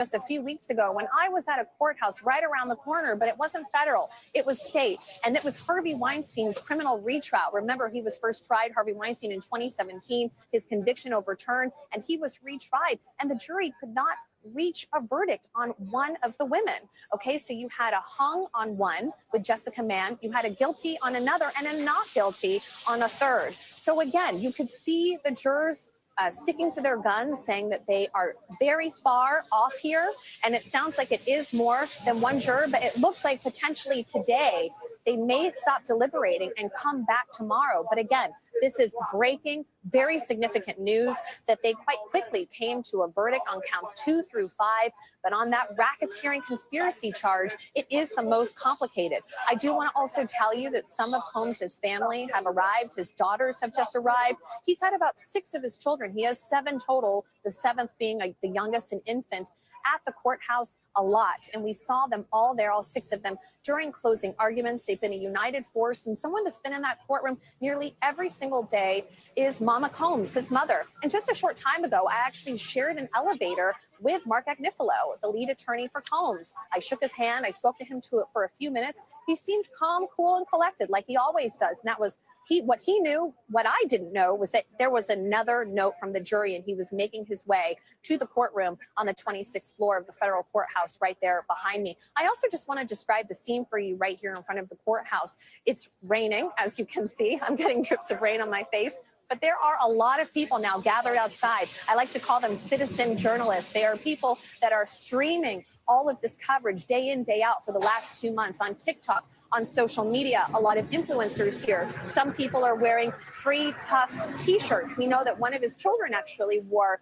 Just a few weeks ago when I was at a courthouse right around the corner, but it wasn't federal, it was state. And it was Harvey Weinstein's criminal retrial. Remember, he was first tried, Harvey Weinstein, in 2017, his conviction overturned, and he was retried. And the jury could not reach a verdict on one of the women. Okay, so you had a hung on one with Jessica Mann, you had a guilty on another, and a not guilty on a third. So again, you could see the jurors sticking to their guns, saying that they are very far off here. And it sounds like it is more than one juror, but it looks like potentially today they may stop deliberating and come back tomorrow. But again, this is breaking, very significant news that they quite quickly came to a verdict on counts 2 through 5. But on that racketeering conspiracy charge, it is the most complicated. I do want to also tell you that some of Combs' family have arrived. His daughters have just arrived. He's had about 6 of his children. He has 7 total, the 7th being the youngest, an infant, at the courthouse a lot. And we saw them all there, all 6 of them, during closing arguments. They've been a united force. And someone that's been in that courtroom nearly every single day is Mama Combs, his mother. And just a short time ago, I actually shared an elevator with Mark Agnifilo, the lead attorney for Combs. I shook his hand. I spoke to him for a few minutes. He seemed calm, cool, and collected like he always does. And that was what he knew. What I didn't know was that there was another note from the jury, and he was making his way to the courtroom on the 26th floor of the federal courthouse right there behind me. I also just want to describe the scene for you right here in front of the courthouse. It's raining, as you can see. I'm getting drips of rain on my face. But there are a lot of people now gathered outside. I like to call them citizen journalists. They are people that are streaming all of this coverage day in, day out for the last 2 months on TikTok, on social media. A lot of influencers here. Some people are wearing free puff T-shirts. We know that one of his children actually wore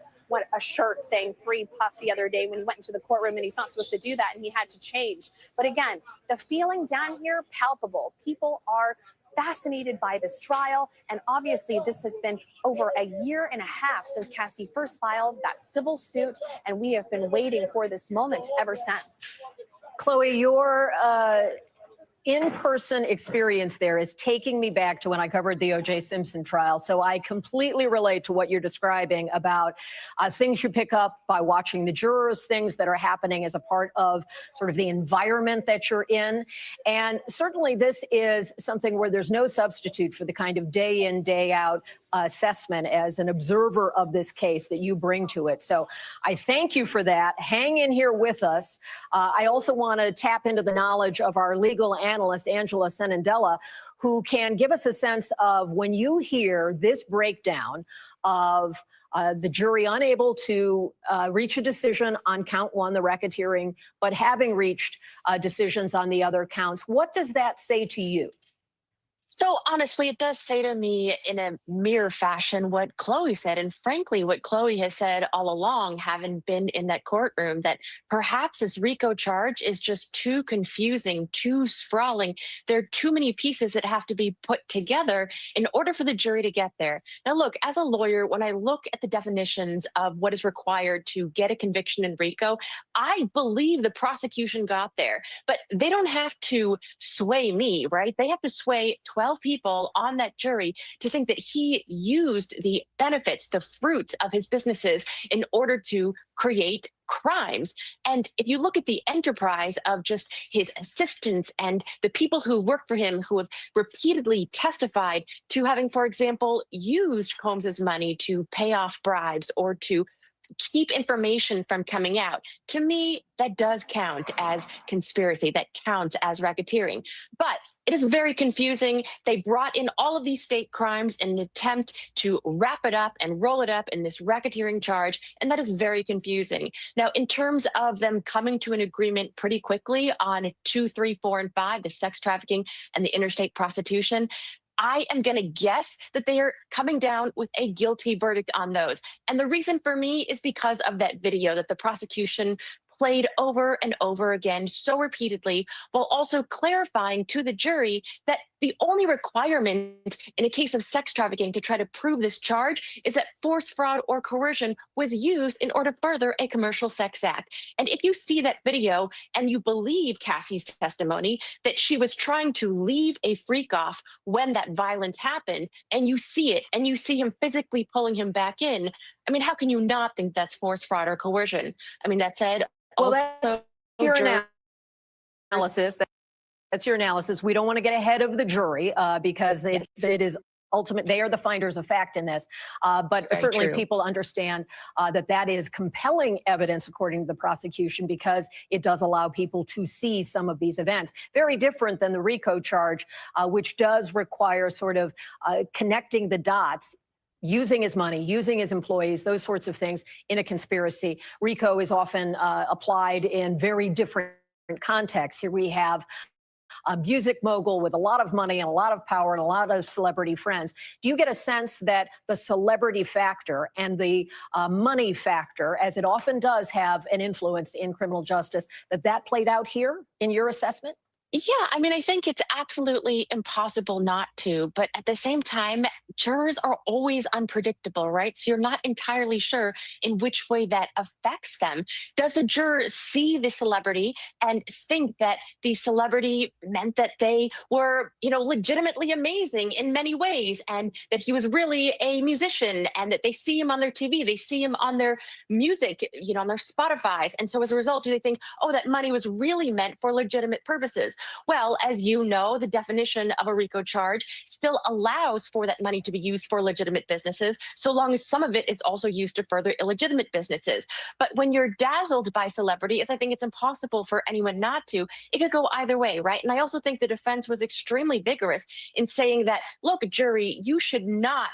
a shirt saying free puff the other day when he went into the courtroom, and he's not supposed to do that, and he had to change. But again, the feeling down here, palpable. People are fascinated by this trial. And obviously, this has been over a year and a half since Cassie first filed that civil suit. And we have been waiting for this moment ever since. Chloe, your in-person experience there is taking me back to when I covered the O.J. Simpson trial. So I completely relate to what you're describing about things you pick up by watching the jurors, things that are happening as a part of sort of the environment that you're in. And certainly this is something where there's no substitute for the kind of day in, day out assessment as an observer of this case that you bring to it. So I thank you for that. Hang in here with us. I also want to tap into the knowledge of our legal analyst, Angela Senandela, who can give us a sense of when you hear this breakdown of the jury unable to reach a decision on count 1, the racketeering, but having reached decisions on the other counts. What does that say to you? So honestly, it does say to me in a mirror fashion what Chloe said, and frankly, what Chloe has said all along, having been in that courtroom, that perhaps this RICO charge is just too confusing, too sprawling. There are too many pieces that have to be put together in order for the jury to get there. Now, look, as a lawyer, when I look at the definitions of what is required to get a conviction in RICO, I believe the prosecution got there, but they don't have to sway me, right? They have to sway 12 people on that jury to think that he used the benefits, the fruits of his businesses in order to create crimes. And if you look at the enterprise of just his assistants and the people who work for him, who have repeatedly testified to having, for example, used Combs's money to pay off bribes or to keep information from coming out, to me, that does count as conspiracy. That counts as racketeering. But it is very confusing. They brought in all of these state crimes in an attempt to wrap it up and roll it up in this racketeering charge, and that is very confusing. Now, in terms of them coming to an agreement pretty quickly on 2, 3, 4, and 5, the sex trafficking and the interstate prostitution, I am going to guess that they are coming down with a guilty verdict on those. And the reason for me is because of that video that the prosecution played over and over again so repeatedly, while also clarifying to the jury that The only requirement in a case of sex trafficking to try to prove this charge is that force, fraud, or coercion was used in order to further a commercial sex act. And if you see that video and you believe Cassie's testimony that she was trying to leave a freak off when that violence happened, and you see it and you see him physically pulling him back in, I mean, how can you not think that's force, fraud, or coercion? I mean, that said, Well, also, that's your jurors analysis. That's your analysis. We don't want to get ahead of the jury because it is ultimate. They are the finders of fact in this. But certainly true. people understand that is compelling evidence, according to the prosecution, because it does allow people to see some of these events. Very different than the RICO charge, which does require sort of connecting the dots, using his money, using his employees, those sorts of things in a conspiracy. RICO is often applied in very different contexts. Here we have a music mogul with a lot of money and a lot of power and a lot of celebrity friends. Do you get a sense that the celebrity factor and the money factor, as it often does have an influence in criminal justice, that played out here in your assessment? Yeah, I mean, I think it's absolutely impossible not to. But at the same time, jurors are always unpredictable, right? So you're not entirely sure in which way that affects them. Does the juror see the celebrity and think that the celebrity meant that they were, legitimately amazing in many ways, and that he was really a musician, and that they see him on their TV, they see him on their music, on their Spotify's. And so as a result, do they think, oh, that money was really meant for legitimate purposes? Well, as you know, the definition of a RICO charge still allows for that money to be used for legitimate businesses, so long as some of it is also used to further illegitimate businesses. But when you're dazzled by celebrity, I think it's impossible for anyone not to. It could go either way, right? And I also think the defense was extremely vigorous in saying that, look, jury, you should not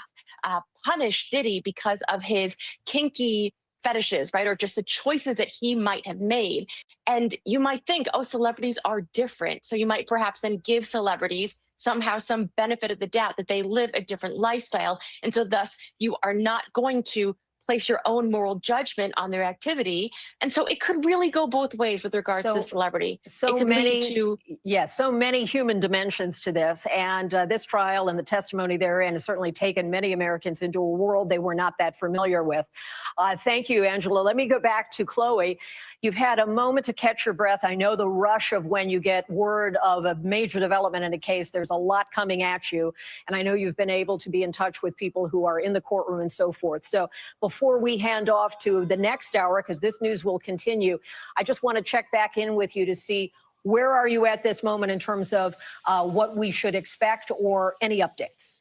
punish Diddy because of his kinky fetishes, right? Or just the choices that he might have made. And you might think, oh, celebrities are different. So you might perhaps then give celebrities somehow some benefit of the doubt that they live a different lifestyle. And so thus you are not going to place your own moral judgment on their activity. And so it could really go both ways with regards to celebrity. So many human dimensions to this. And this trial and the testimony therein has certainly taken many Americans into a world they were not that familiar with. Thank you, Angela. Let me go back to Chloe. You've had a moment to catch your breath. I know the rush of when you get word of a major development in a case, there's a lot coming at you. And I know you've been able to be in touch with people who are in the courtroom and so forth. So before we hand off to the next hour, because this news will continue, I just want to check back in with you to see where are you at this moment in terms of what we should expect or any updates.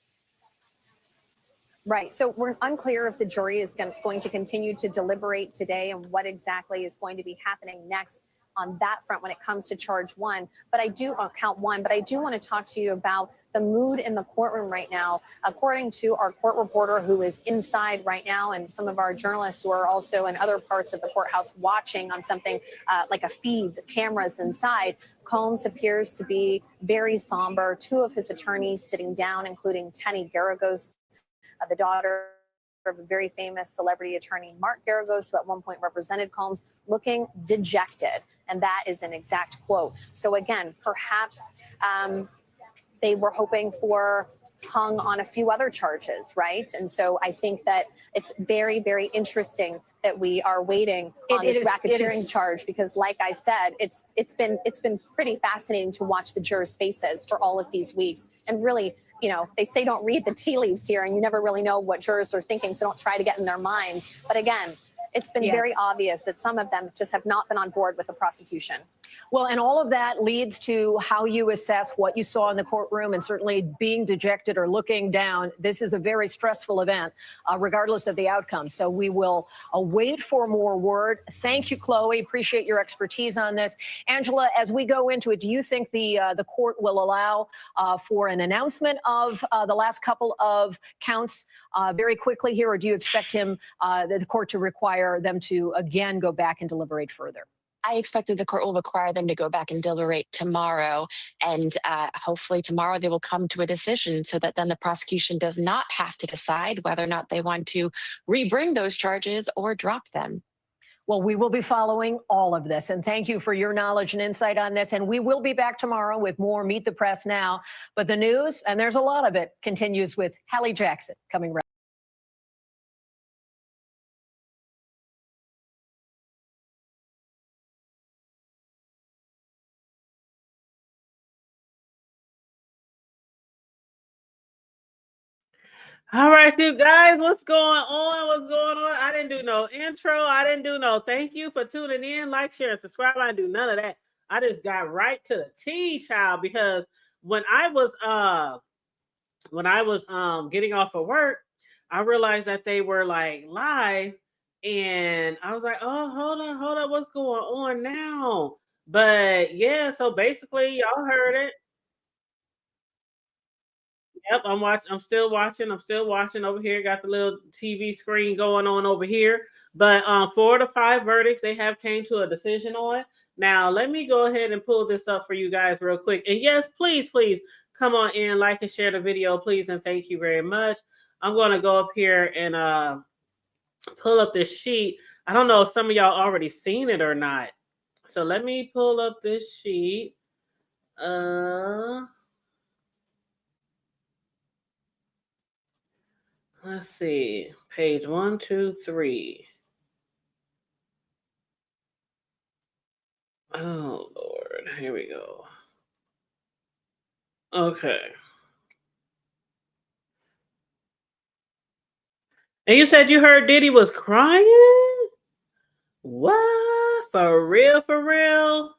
Right. So we're unclear if the jury is going to continue to deliberate today and what exactly is going to be happening next on that front when it comes to charge one. But I do count one. But I do want to talk to you about the mood in the courtroom right now. According to our court reporter who is inside right now, and some of our journalists who are also in other parts of the courthouse watching on something like a feed, the cameras inside, Combs appears to be very somber. Two of his attorneys sitting down, including Tenny Garagos, the daughter of a very famous celebrity attorney, Mark Garagos, who at one point represented Combs, looking dejected. And that is an exact quote. So again, perhaps they were hoping for hung on a few other charges, right? And so I think that it's very, very interesting that we are waiting on this racketeering charge, because like I said, it's been pretty fascinating to watch the jurors' faces for all of these weeks. And really, they say don't read the tea leaves here, and you never really know what jurors are thinking, so don't try to get in their minds. But again, it's been very obvious that some of them just have not been on board with the prosecution. Well, and all of that leads to how you assess what you saw in the courtroom, and certainly being dejected or looking down. This is a very stressful event, regardless of the outcome. So we will wait for more word. Thank you, Chloe. Appreciate your expertise on this. Angela, as we go into it, do you think the court will allow for an announcement of the last couple of counts very quickly here, or do you expect the court to require them to again go back and deliberate further? I expect that the court will require them to go back and deliberate tomorrow. And hopefully tomorrow they will come to a decision so that then the prosecution does not have to decide whether or not they want to rebring those charges or drop them. Well, we will be following all of this. And thank you for your knowledge and insight on this. And we will be back tomorrow with more Meet the Press Now. But the news, and there's a lot of it, continues with Hallie Jackson coming right. All right, you guys, what's going on? What's going on? I didn't do no intro. I didn't do no thank you for tuning in. Like, share, and subscribe. I didn't do none of that. I just got right to the T, child, because when I was getting off of work, I realized that they were like live, and I was like, oh, hold on, what's going on now? But yeah, so basically, y'all heard it. Yep, I'm still watching. I'm still watching over here. Got the little TV screen going on over here. But 4 to 5 verdicts they have came to a decision on. Now, let me go ahead and pull this up for you guys real quick. And yes, please come on in, like and share the video, please, and thank you very much. I'm going to go up here and pull up this sheet. I don't know if some of y'all already seen it or not. So let me pull up this sheet. Let's see, page 1, 2, 3. Oh, Lord, here we go. Okay. And you said you heard Diddy was crying? What? For real, for real?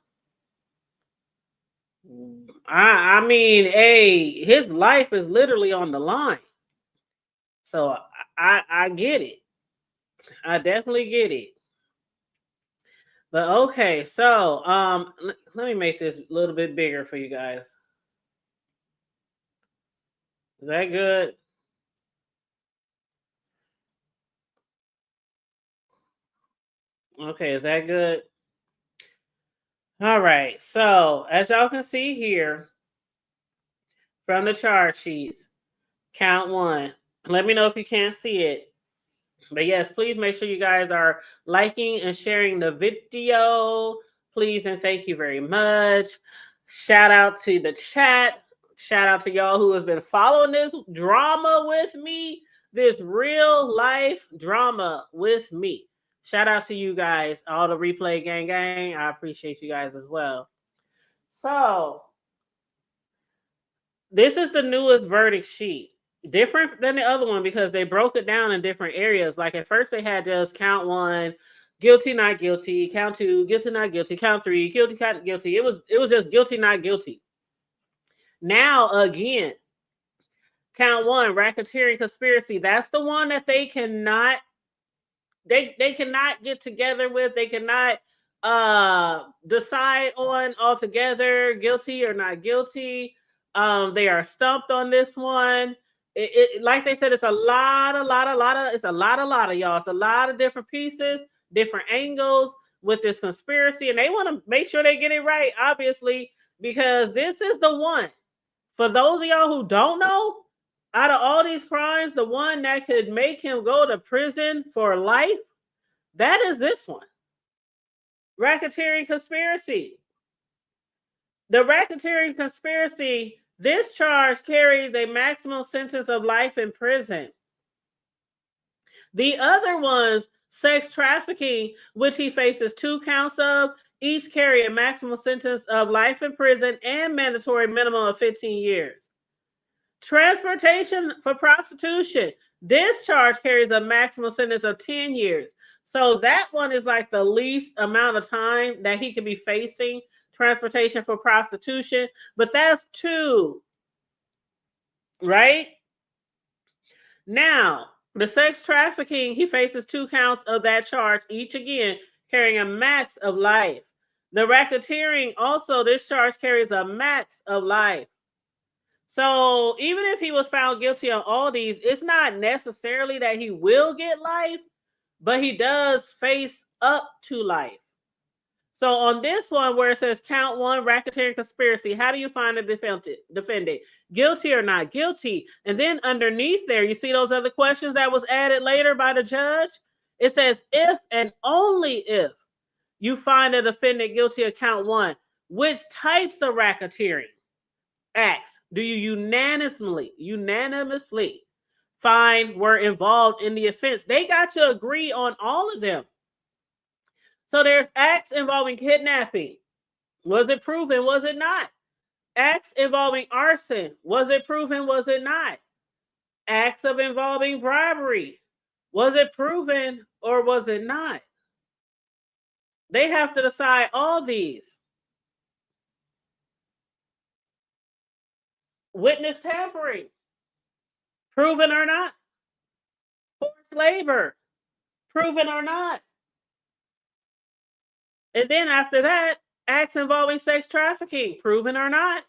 I mean, hey, his life is literally on the line. So I get it. I definitely get it. But okay, so let me make this a little bit bigger for you guys. Is that good? Okay, is that good? All right, so as y'all can see here from the charge sheets, count 1. Let me know if you can't see it. But yes, please make sure you guys are liking and sharing the video. Please and thank you very much. Shout out to the chat. Shout out to y'all who has been following this drama with me, this real life drama with me. Shout out to you guys, all the replay gang. I appreciate you guys as well. So this is the newest verdict sheet. Different than the other one because they broke it down in different areas. Like at first they had just count 1, guilty, not guilty, count 2, guilty, not guilty, count 3, guilty, not guilty. It was just guilty, not guilty. Now again, count 1, racketeering conspiracy. That's the one that they cannot get together with. They cannot decide on altogether, guilty or not guilty. They are stumped on this one. It like they said, it's a lot of y'all. It's a lot of different pieces, different angles with this conspiracy, and they want to make sure they get it right, obviously, because this is the one. For those of y'all who don't know, out of all these crimes, the one that could make him go to prison for life, that is this one. Racketeering conspiracy. The racketeering conspiracy, this charge carries a maximum sentence of life in prison. The other ones, sex trafficking, which he faces 2 counts of, each carry a maximum sentence of life in prison and mandatory minimum of 15 years. Transportation for prostitution, this charge carries a maximum sentence of 10 years. So that one is like the least amount of time that he could be facing, transportation for prostitution, but that's 2, right? Now, the sex trafficking, he faces 2 counts of that charge, each again carrying a max of life. The racketeering, also, this charge carries a max of life. So even if he was found guilty on all these, it's not necessarily that he will get life, but he does face up to life. So on this one where it says count 1, racketeering conspiracy, how do you find the defendant? Guilty or not guilty? And then underneath there, you see those other questions that was added later by the judge? It says, if and only if you find a defendant guilty of count one, which types of racketeering acts do you unanimously find were involved in the offense? They got to agree on all of them. So there's acts involving kidnapping. Was it proven? Was it not? Acts involving arson. Was it proven? Was it not? Acts of involving bribery. Was it proven or was it not? They have to decide all these. Witness tampering. Proven or not? Forced labor. Proven or not? And then after that, acts involving sex trafficking. Proven or not?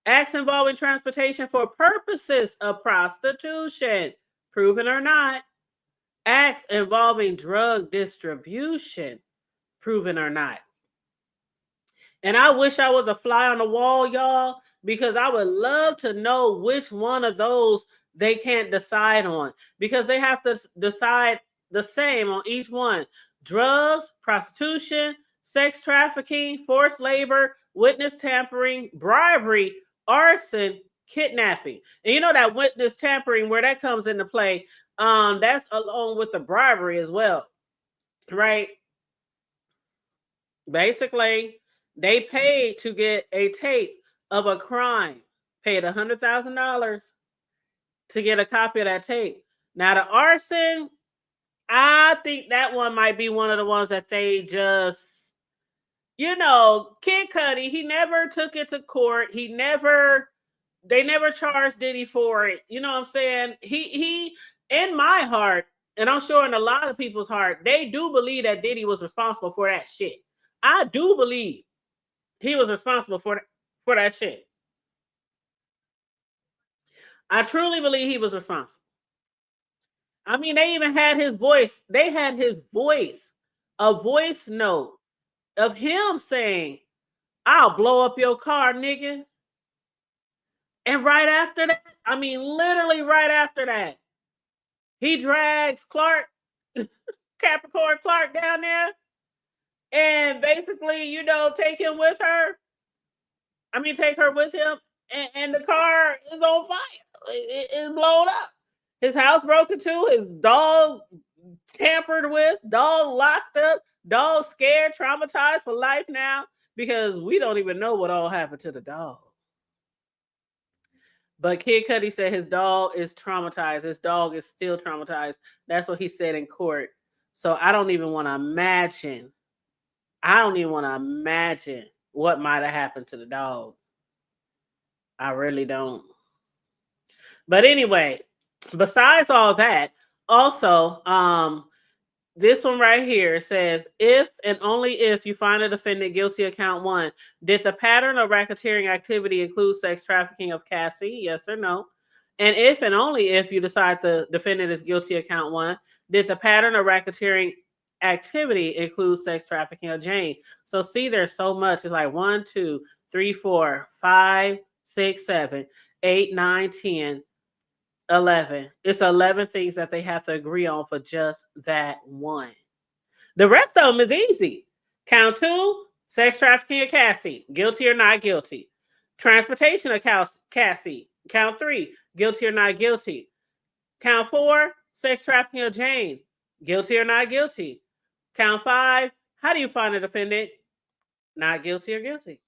Acts involving transportation for purposes of prostitution. Proven or not? Acts involving drug distribution. Proven or not? And I wish I was a fly on the wall, y'all, because I would love to know which one of those they can't decide on, because they have to decide the same on each one. Drugs, prostitution, sex trafficking, forced labor, witness tampering, bribery, arson, kidnapping. And you know that witness tampering, where that comes into play, that's along with the bribery as well, right? Basically, they paid to get a tape of a crime, paid $100,000 to get a copy of that tape. Now, the arson, I think that one might be one of the ones that they just, Kid Cudi, he never took it to court. They never charged Diddy for it. You know what I'm saying? He, in my heart, and I'm sure in a lot of people's heart, they do believe that Diddy was responsible for that shit. I do believe he was responsible for that shit. I truly believe he was responsible. I mean, they even had his voice. They had his voice, a voice note of him saying, "I'll blow up your car, nigga." And right after that, I mean, literally right after that, he drags Capricorn Clark down there and basically, take him with her. I mean, take her with him, and the car is on fire. It's blown up. His house broke into, his dog tampered with, dog locked up, dog scared, traumatized for life now, because we don't even know what all happened to the dog. But Kid Cudi said his dog is traumatized. His dog is still traumatized. That's what he said in court. So I don't even want to imagine. What might have happened to the dog. I really don't. But anyway, besides all that, also, this one right here says, if and only if you find a defendant guilty of count one, did the pattern of racketeering activity include sex trafficking of Cassie? Yes or no? And if and only if you decide the defendant is guilty of count one, did the pattern of racketeering activity include sex trafficking of Jane? So see, there's so much. It's like 1, 2, 3, 4, 5, 6, 7, 8, 9, 10, 11. It's 11 things that they have to agree on for just that one. The rest of them is easy. Count 2, sex trafficking of Cassie, guilty or not guilty. Transportation of Cassie. Count 3, guilty or not guilty. Count 4, sex trafficking of Jane, guilty or not guilty. Count 5, how do you find a defendant? Not guilty or guilty.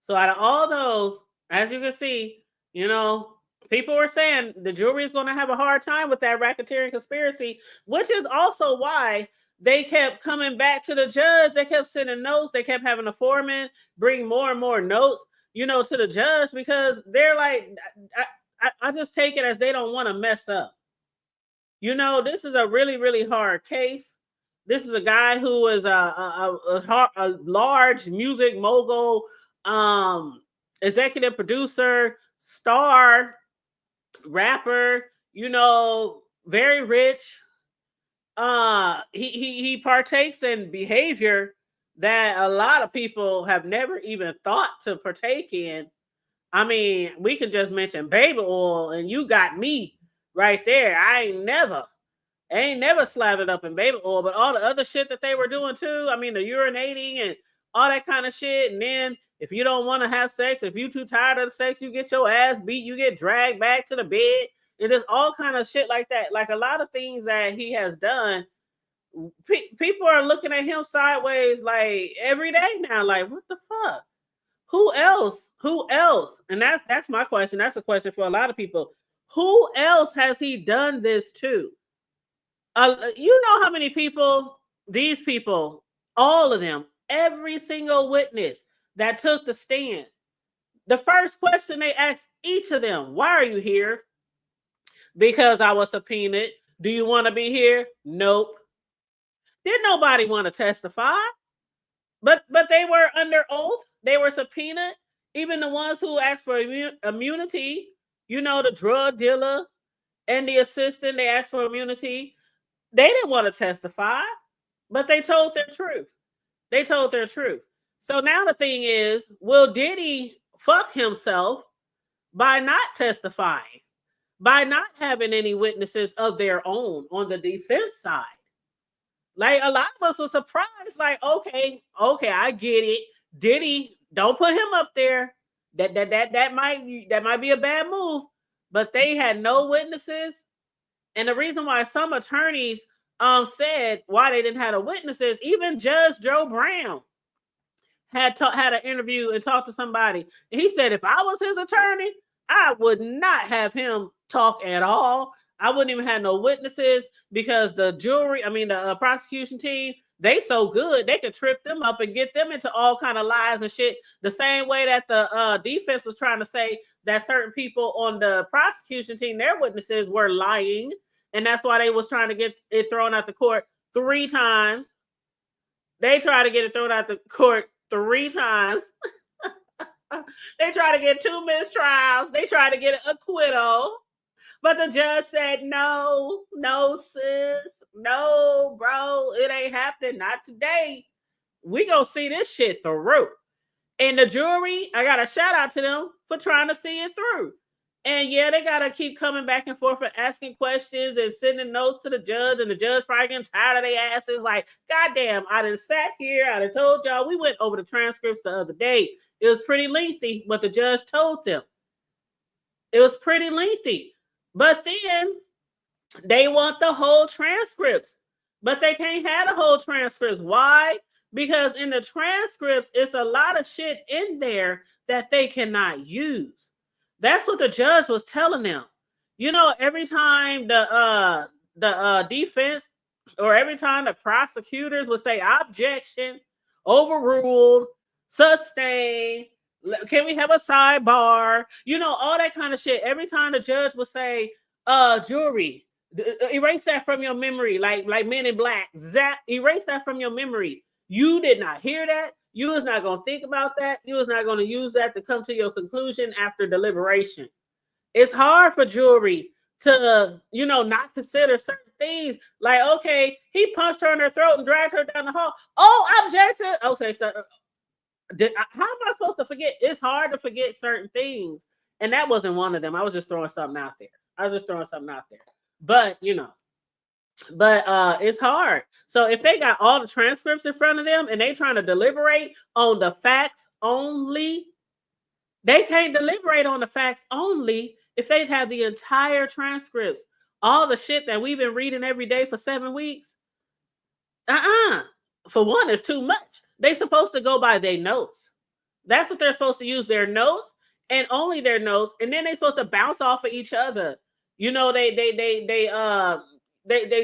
So out of all those, as you can see, people were saying the jury is going to have a hard time with that racketeering conspiracy, which is also why they kept coming back to the judge. They kept sending notes. They kept having the foreman bring more and more notes, to the judge, because they're like, I just take it as they don't want to mess up. This is a really, really hard case. This is a guy who is a large music mogul, executive producer, star, rapper, very rich. He partakes in behavior that a lot of people have never even thought to partake in. I mean, we can just mention baby oil and you got me right there. I ain't never ain't never slathered up in baby oil, but all the other shit that they were doing too. I mean, the urinating and all that kind of shit. And then if you don't want to have sex, if you too tired of the sex, you get your ass beat, you get dragged back to the bed. It is all kind of shit like that. Like a lot of things that he has done, people are looking at him sideways like every day now. Like, what the fuck? Who else? Who else? And that's my question. That's a question for a lot of people. Who else has he done this to? You know how many people, these people, all of them, every single witness that took the stand, the first question they asked each of them, why are you here? Because I was subpoenaed. Do you want to be here? Nope. Didn't nobody want to testify? But they were under oath. They were subpoenaed. Even the ones who asked for immunity, you know, the drug dealer and the assistant, they asked for immunity. They didn't want to testify, but they told their truth. They told their truth. So now the thing is, will Diddy fuck himself by not testifying, by not having any witnesses of their own on the defense side? Like a lot of us were surprised, like, okay, I get it. Diddy, don't put him up there. That might be a bad move. But they had no witnesses. And the reason why some attorneys said why they didn't have the witnesses, even Judge Joe Brown had an interview and talked to somebody. And he said, if I was his attorney, I would not have him talk at all. I wouldn't even have no witnesses because the prosecution team, they so good, they could trip them up and get them into all kind of lies and shit. The same way that the defense was trying to say that certain people on the prosecution team, their witnesses were lying. And that's why they was trying to get it thrown out the court 3 times. They tried to get it thrown out the court 3 times. They tried to get 2 mistrials. They tried to get an acquittal. But the judge said, no, sis. No, bro. It ain't happening. Not today. We gonna see this shit through. And the jury, I got a shout out to them for trying to see it through. And yeah, they got to keep coming back and forth and asking questions and sending notes to the judge. And the judge probably getting tired of their asses. Like, goddamn, I done sat here. I done told y'all. We went over the transcripts the other day. It was pretty lengthy what the judge told them. It was pretty lengthy. But then they want the whole transcripts. But they can't have the whole transcripts. Why? Because in the transcripts, it's a lot of shit in there that they cannot use. That's what the judge was telling them. You know, every time the defense or every time the prosecutors would say objection, overruled, sustained, can we have a sidebar? You know, all that kind of shit. Every time the judge would say, jury, erase that from your memory, like Men in Black. Zap, erase that from your memory. You did not hear that. You was not going to think about that. You was not going to use that to come to your conclusion after deliberation. It's hard for jury to, you know, not consider certain things. Like, okay, he punched her in her throat and dragged her down the hall. Oh, objection. Okay, so how am I supposed to forget? It's hard to forget certain things. And that wasn't one of them. I was just throwing something out there. But, you know. But it's hard. So if they got all the transcripts in front of them and they trying to deliberate on the facts only, they can't deliberate on the facts only if they have the entire transcripts. All the shit that we've been reading every day for 7 weeks. For one, it's too much. They supposed to go by their notes. That's what they're supposed to use, their notes and only their notes. And then they're supposed to bounce off of each other. You know, they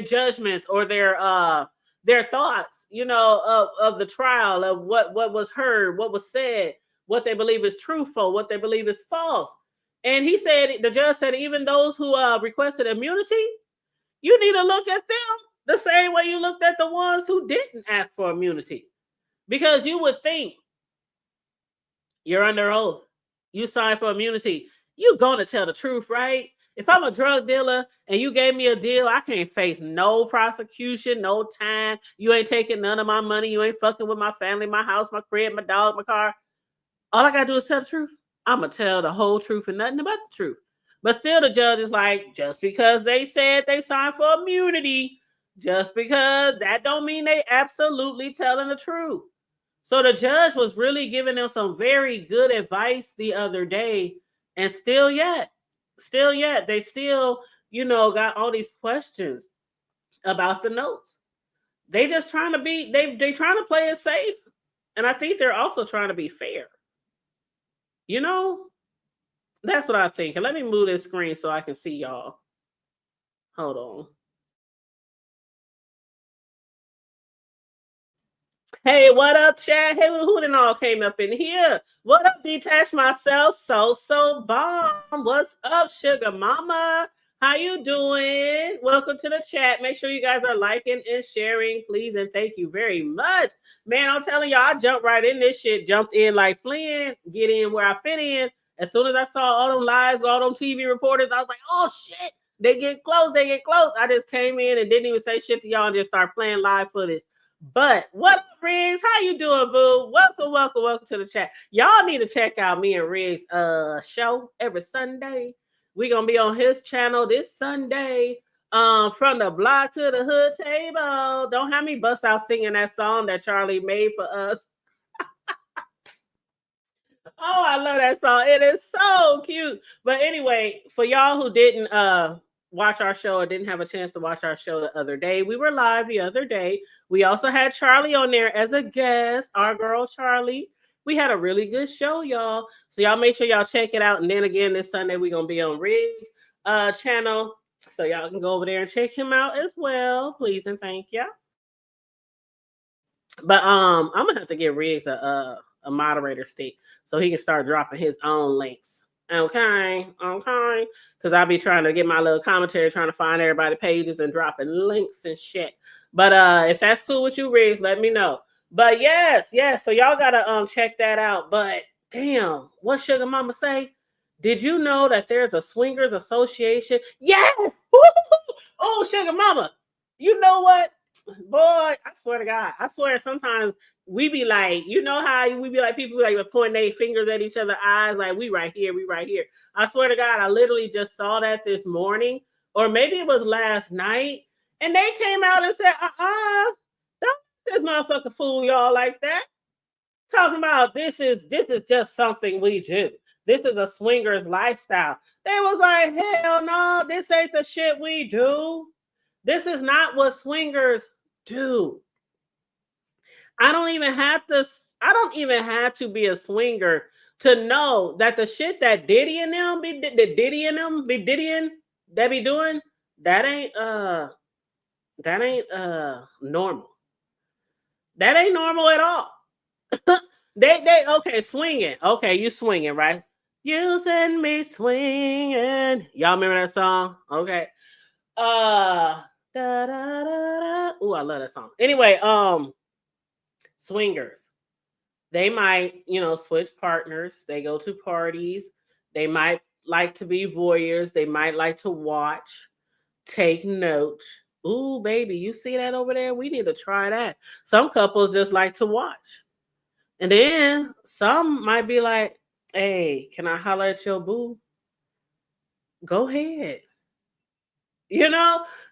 judgments or their thoughts, you know, of the trial, of what was heard, what was said, what they believe is truthful, what they believe is false. And he said, the judge said, even those who requested immunity, you need to look at them the same way you looked at the ones who didn't ask for immunity. Because you would think you're under oath, you signed for immunity, you're going to tell the truth, right? If I'm a drug dealer and you gave me a deal, I can't face no prosecution, no time. You ain't taking none of my money. You ain't fucking with my family, my house, my crib, my dog, my car. All I got to do is tell the truth. I'm going to tell the whole truth and nothing but the truth. But still the judge is like, just because they said they signed for immunity Just because that don't mean they absolutely telling the truth. So the judge was really giving them some very good advice the other day, and still yet, they still, got all these questions about the notes. They just trying to be, they trying to play it safe, and I think they're also trying to be fair. You know, that's what I think. And let me move this screen so I can see y'all. Hold on. Hey, what up, chat? Hey, who done all came up in here? What up, Detach Myself? So bomb. What's up, Sugar Mama? How you doing? Welcome to the chat. Make sure you guys are liking and sharing, please, and thank you very much. Man, I'm telling y'all, I jumped right in this shit. Jumped in like Flynn. Get in where I fit in. As soon as I saw all them lives, all them TV reporters, I was like, oh shit, they get close. I just came in and didn't even say shit to y'all and just start playing live footage. But what up, Riggs? How you doing, boo? Welcome to the chat. Y'all need to check out me and Riggs' show every Sunday. We're gonna be on his channel this Sunday. From the block to the hood table. Don't have me bust out singing that song that Charlie made for us. Oh, I love that song. It is so cute. But anyway, for y'all who didn't watch our show or didn't have a chance to watch our show the other day, we were live the other day. We also had Charlie on there as a guest, our girl Charlie. We had a really good show, y'all. So y'all make sure y'all check it out. And then again, this Sunday, we're going to be on Riggs' channel. So y'all can go over there and check him out as well. Please and thank you. But I'm going to have to give Riggs a moderator stick so he can start dropping his own links. Okay. Because I'll be trying to get my little commentary, trying to find everybody's pages and dropping links and shit. But if that's cool with you, Riggs, let me know. But yes. So y'all gotta check that out. But damn, what Sugar Mama say? Did you know that there's a swingers association? Yes! Oh, Sugar Mama. You know what? Boy, I swear to God. I swear sometimes we be like, you know how we be like, people like pointing their fingers at each other's eyes, like we right here. I swear to God, I literally just saw that this morning, or maybe it was last night, and they came out and said, don't this motherfucker fool y'all like that. Talking about this is just something we do. This is a swingers lifestyle. They was like, hell no, this ain't the shit we do. This is not what swingers do. I don't even have to be a swinger to know that the shit that Diddy and them be diddying, that be doing, that ain't normal. That ain't normal at all. they okay, swinging. Okay, you swinging, right? You send me swinging. Y'all remember that song? Okay. Da, da, da, da. Ooh, I love that song. Anyway, swingers. They might, switch partners. They go to parties. They might like to be voyeurs. They might like to watch, take note. Ooh, baby, you see that over there? We need to try that. Some couples just like to watch. And then some might be like, hey, can I holler at your boo? Go ahead. And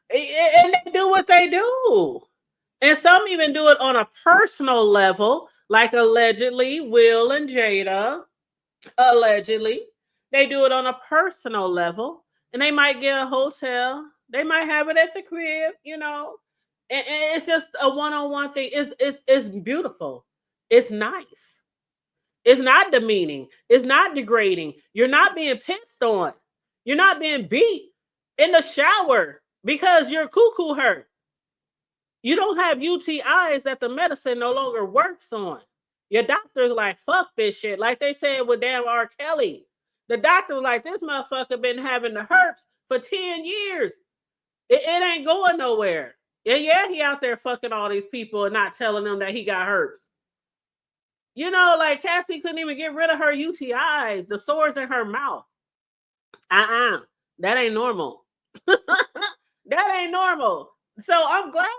they do what they do. And some even do it on a personal level, like allegedly Will and Jada. Allegedly. They do it on a personal level. And they might get a hotel. They might have it at the crib, And it's just a one-on-one thing. It's beautiful. It's nice. It's not demeaning. It's not degrading. You're not being pissed on. You're not being beat in the shower because your cuckoo hurt. You don't have UTIs that the medicine no longer works on. Your doctor's like, fuck this shit. Like they said with damn R. Kelly. The doctor was like, this motherfucker been having the herpes for 10 years. It ain't going nowhere. Yeah, he out there fucking all these people and not telling them that he got herpes. Like Cassie couldn't even get rid of her UTIs, the sores in her mouth. That ain't normal. That ain't normal. So I'm glad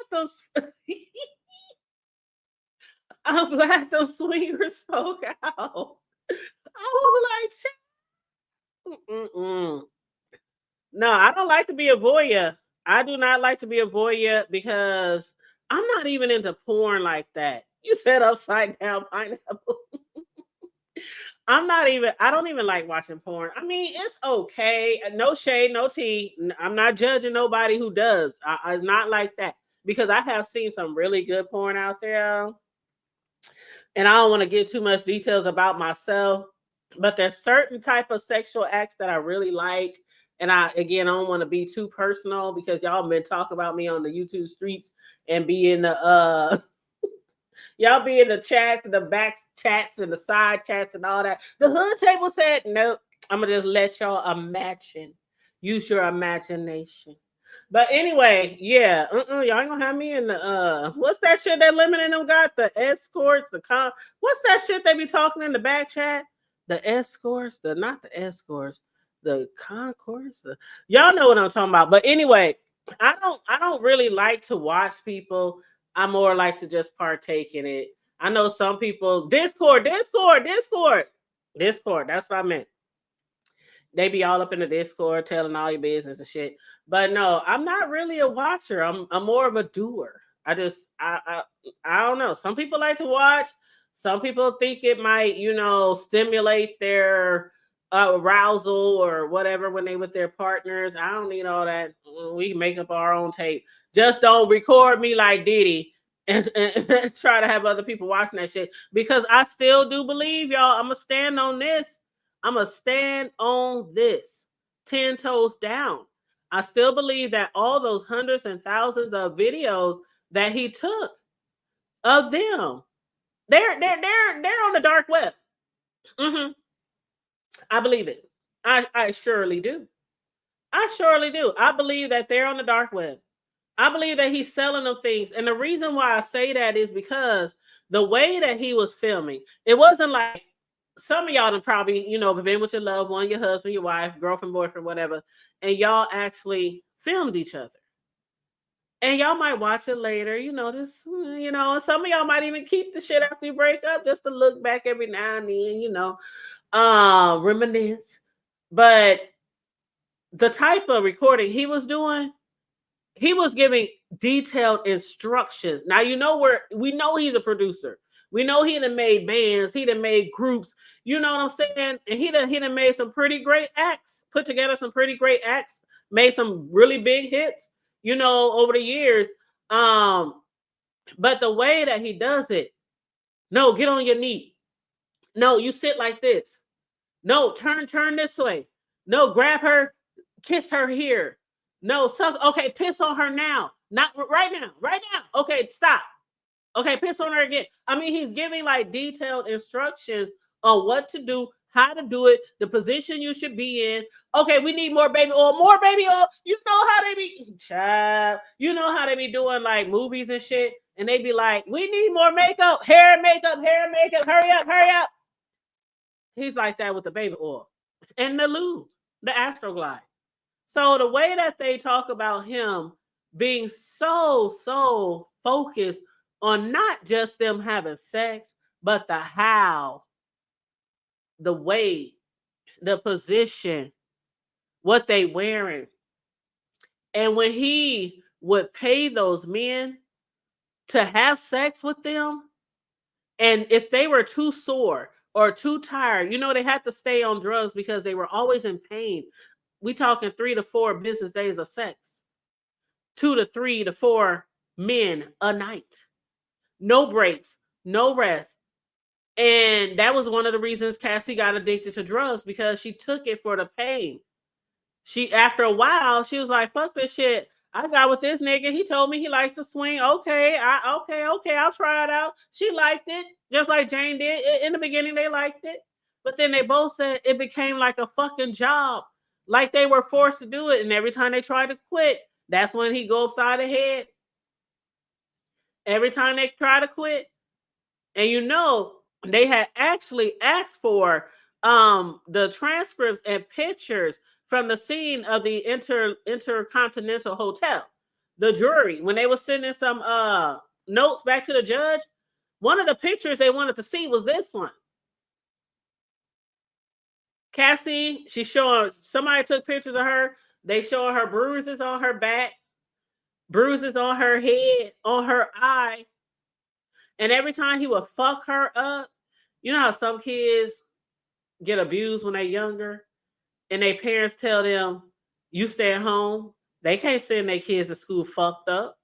those swingers spoke out. I was like, no, I don't like to be a voyeur. I do not like to be a voyeur because I'm not even into porn like that. You said upside down pineapple. I don't even like watching porn. I mean, it's okay. No shade, no tea. I'm not judging nobody who does. It's not like that because I have seen some really good porn out there. And I don't want to give too much details about myself, but there's certain type of sexual acts that I really like. And I don't want to be too personal because y'all been talking about me on the YouTube streets and be in the y'all be in the chats and the back chats and the side chats and all that. The hood table said, nope, I'm gonna just let y'all imagine. Use your imagination. But anyway, yeah, y'all ain't gonna have me in the what's that shit that Lemon and them got? The escorts, what's that shit they be talking in the back chat? The escorts, not the escorts, the concourse. Y'all know what I'm talking about. But anyway, I don't really like to watch people. I more like to just partake in it. I know some people Discord. That's what I meant. They be all up in the Discord telling all your business and shit. But no, I'm not really a watcher. I'm more of a doer. I don't know. Some people like to watch. Some people think it might, stimulate their arousal or whatever when they with their partners. I don't need all that. We can make up our own tape. Just don't record me like Diddy and try to have other people watching that shit because I still do believe, y'all. I'm gonna stand on this. I'm going to stand on this 10 toes down. I still believe that all those hundreds and thousands of videos that he took of them, they're on the dark web. I believe it. I surely do. I believe that they're on the dark web. I believe that he's selling them things. And the reason why I say that is because the way that he was filming, it wasn't like, some of y'all have probably, been with your loved one, your husband, your wife, girlfriend, boyfriend, whatever, and y'all actually filmed each other. And y'all might watch it later, and some of y'all might even keep the shit after you break up just to look back every now and then, reminisce. But the type of recording he was doing, he was giving detailed instructions. Now, we know he's a producer. We know he done made bands, he done made groups, you know what I'm saying? And he done made some pretty great acts, put together some pretty great acts, made some really big hits, over the years. But the way that he does it, no, get on your knee. No, you sit like this. No, turn this way. No, grab her, kiss her here. No, suck. Okay, piss on her now. Not right now. Right now. Okay, stop. Okay, piss on her again. I mean, he's giving like detailed instructions on what to do, how to do it, the position you should be in. Okay, we need more baby oil, more baby oil. You know how they be, child. You know how they be doing like movies and shit, and they be like, we need more makeup, hair and makeup, hurry up, hurry up. He's like that with the baby oil and the lube, the Astroglide. So the way that they talk about him being so focused on not just them having sex, but the how, the way, the position, what they wearing. And when he would pay those men to have sex with them, and if they were too sore or too tired, they had to stay on drugs because they were always in pain. We talking 3 to 4 business days of sex, 2 to 3 to 4 men a night. No breaks, no rest. And that was one of the reasons Cassie got addicted to drugs, because she took it for the pain. After a while, she was like, fuck this shit. I got with this nigga. He told me he likes to swing. Okay, I'll try it out. She liked it, just like Jane did. In the beginning, they liked it. But then they both said it became like a fucking job. Like they were forced to do it. And every time they tried to quit, that's when he go upside the head. Every time they try to quit. And they had actually asked for the transcripts and pictures from the scene of the Intercontinental Hotel. The jury, when they were sending some notes back to the judge, one of the pictures they wanted to see was this one. Cassie, she's showing, somebody took pictures of her. They showing her bruises on her back. bruises on her head, on her eye. And every time he would fuck her up, you know how some kids get abused when they're younger and their parents tell them, you stay at home. They can't send their kids to school fucked up.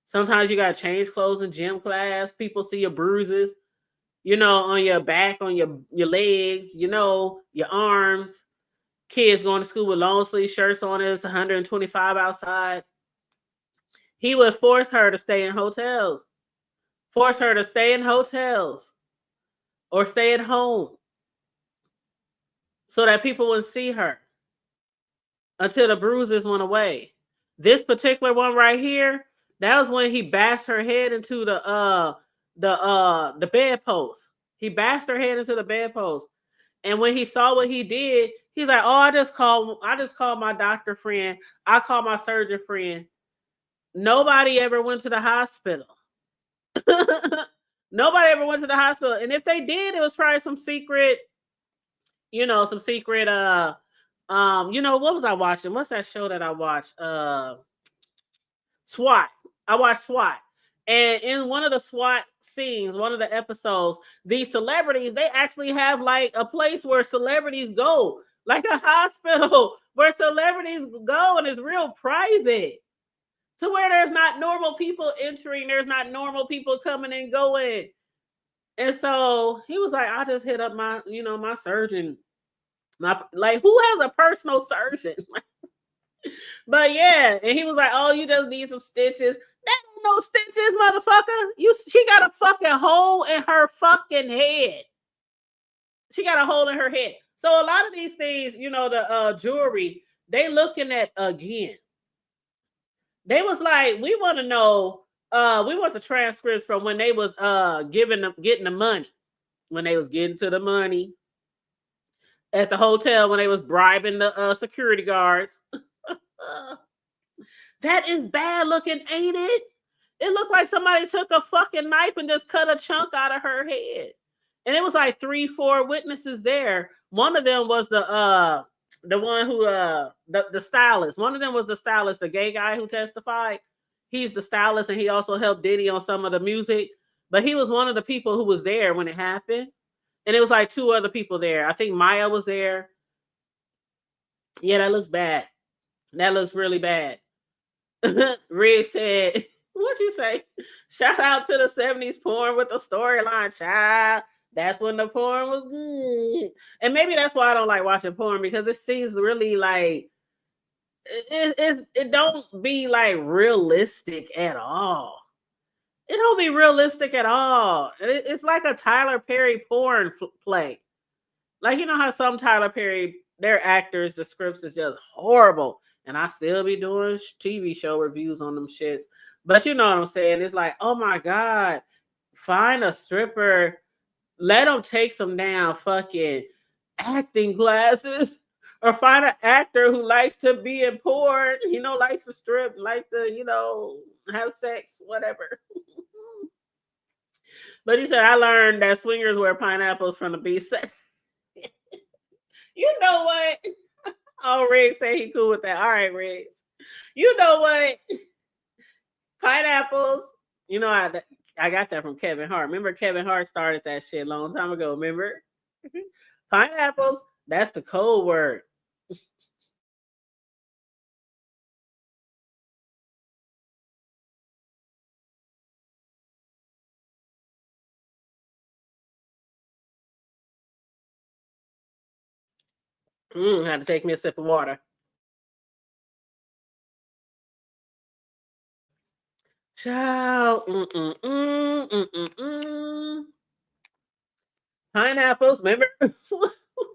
Sometimes you got to change clothes in gym class. People see your bruises, on your back, on your legs, your arms. Kids going to school with long sleeve shirts on. It's 125 outside. He would force her to stay in hotels. Force her to stay in hotels or stay at home so that people wouldn't see her until the bruises went away. This particular one right here, that was when he bashed her head into the bedpost. He bashed her head into the bedpost. And when he saw what he did, he's like, "Oh, I just called my doctor friend. I called my surgeon friend." Nobody ever went to the hospital. Nobody ever went to the hospital. And if they did, it was probably some secret, what was I watching? What's that show that I watched? SWAT. I watched SWAT. And in one of the SWAT scenes, one of the episodes, these celebrities, they actually have like a place where celebrities go, like a hospital where celebrities go, and it's real private. To where there's not normal people entering, there's not normal people coming and going. And so he was like, I just hit up my surgeon. Who has a personal surgeon? But yeah, and he was like, "Oh, you just need some stitches." That ain't no stitches, motherfucker. She got a fucking hole in her fucking head. She got a hole in her head. So a lot of these things, the jewelry, they looking at again. They was like, we want to know, we want the transcripts from when they was getting the money. When they was getting to the money at the hotel, when they was bribing the security guards. That is bad looking, ain't it? It looked like somebody took a fucking knife and just cut a chunk out of her head. And it was like 3-4 witnesses there. One of them was the one who the stylist. One of them was the stylist, the gay guy who testified. He's the stylist, and he also helped Diddy on some of the music. But he was one of the people who was there when it happened. And it was like 2 other people there. I think Maya was there. Yeah, that looks bad. That looks really bad. Rick said, "What you say? Shout out to the 70s porn with the storyline, child. That's when the porn was good." And maybe that's why I don't like watching porn, because it seems really like it don't be like realistic at all. It don't be realistic at all. It's like a Tyler Perry porn play. Like, you know how some Tyler Perry, their actors, the scripts is just horrible. And I still be doing TV show reviews on them shits. But you know what I'm saying? It's like, oh my God, find a stripper, let them take some damn fucking acting classes, or find an actor who likes to be in porn, likes to strip, like to, have sex, whatever. But he said, I learned that swingers wear pineapples from the B set. You know what? Oh, Riggs said he cool with that. All right, Riggs. You know what? Pineapples. I got that from Kevin Hart. Remember, Kevin Hart started that shit a long time ago. Remember? Pineapples. That's the code word. Had to take me a sip of water. Child. Pineapples. Remember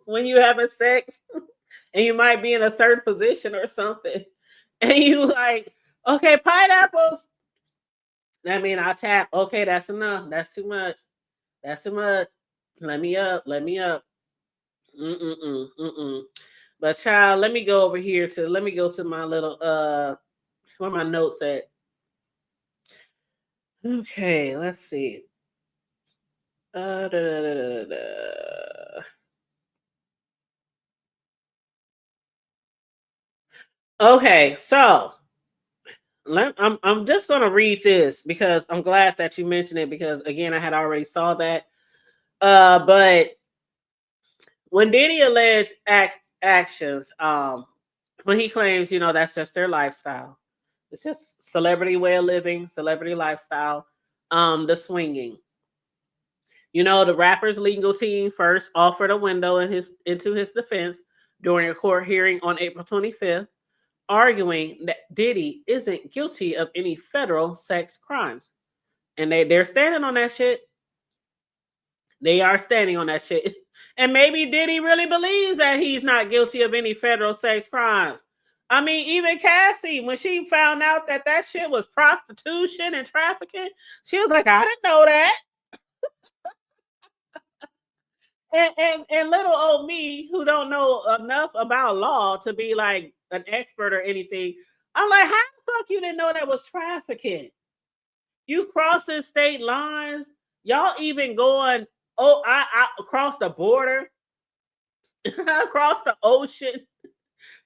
when you having sex and you might be in a certain position or something, and you like, okay, pineapples. That mean I tap. Okay, that's enough. That's too much. That's too much. Let me up. Let me up. But child, let me go over here let me go to my little where my notes at. Okay, let's see. Okay, so I'm just going to read this because I'm glad that you mentioned it because again I had already saw that. But when Diddy alleged actions, when he claims that's just their lifestyle, it's just celebrity way of living, celebrity lifestyle. The swinging. The rapper's legal team first offered a window into his defense during a court hearing on April 25th, arguing that Diddy isn't guilty of any federal sex crimes. And they're standing on that shit. They are standing on that shit. And maybe Diddy really believes that he's not guilty of any federal sex crimes. I mean, even Cassie, when she found out that shit was prostitution and trafficking, she was like, I didn't know that. And little old me, who don't know enough about law to be like an expert or anything, I'm like, how the fuck you didn't know that was trafficking? You crossing state lines, y'all even going I across the border, across the ocean,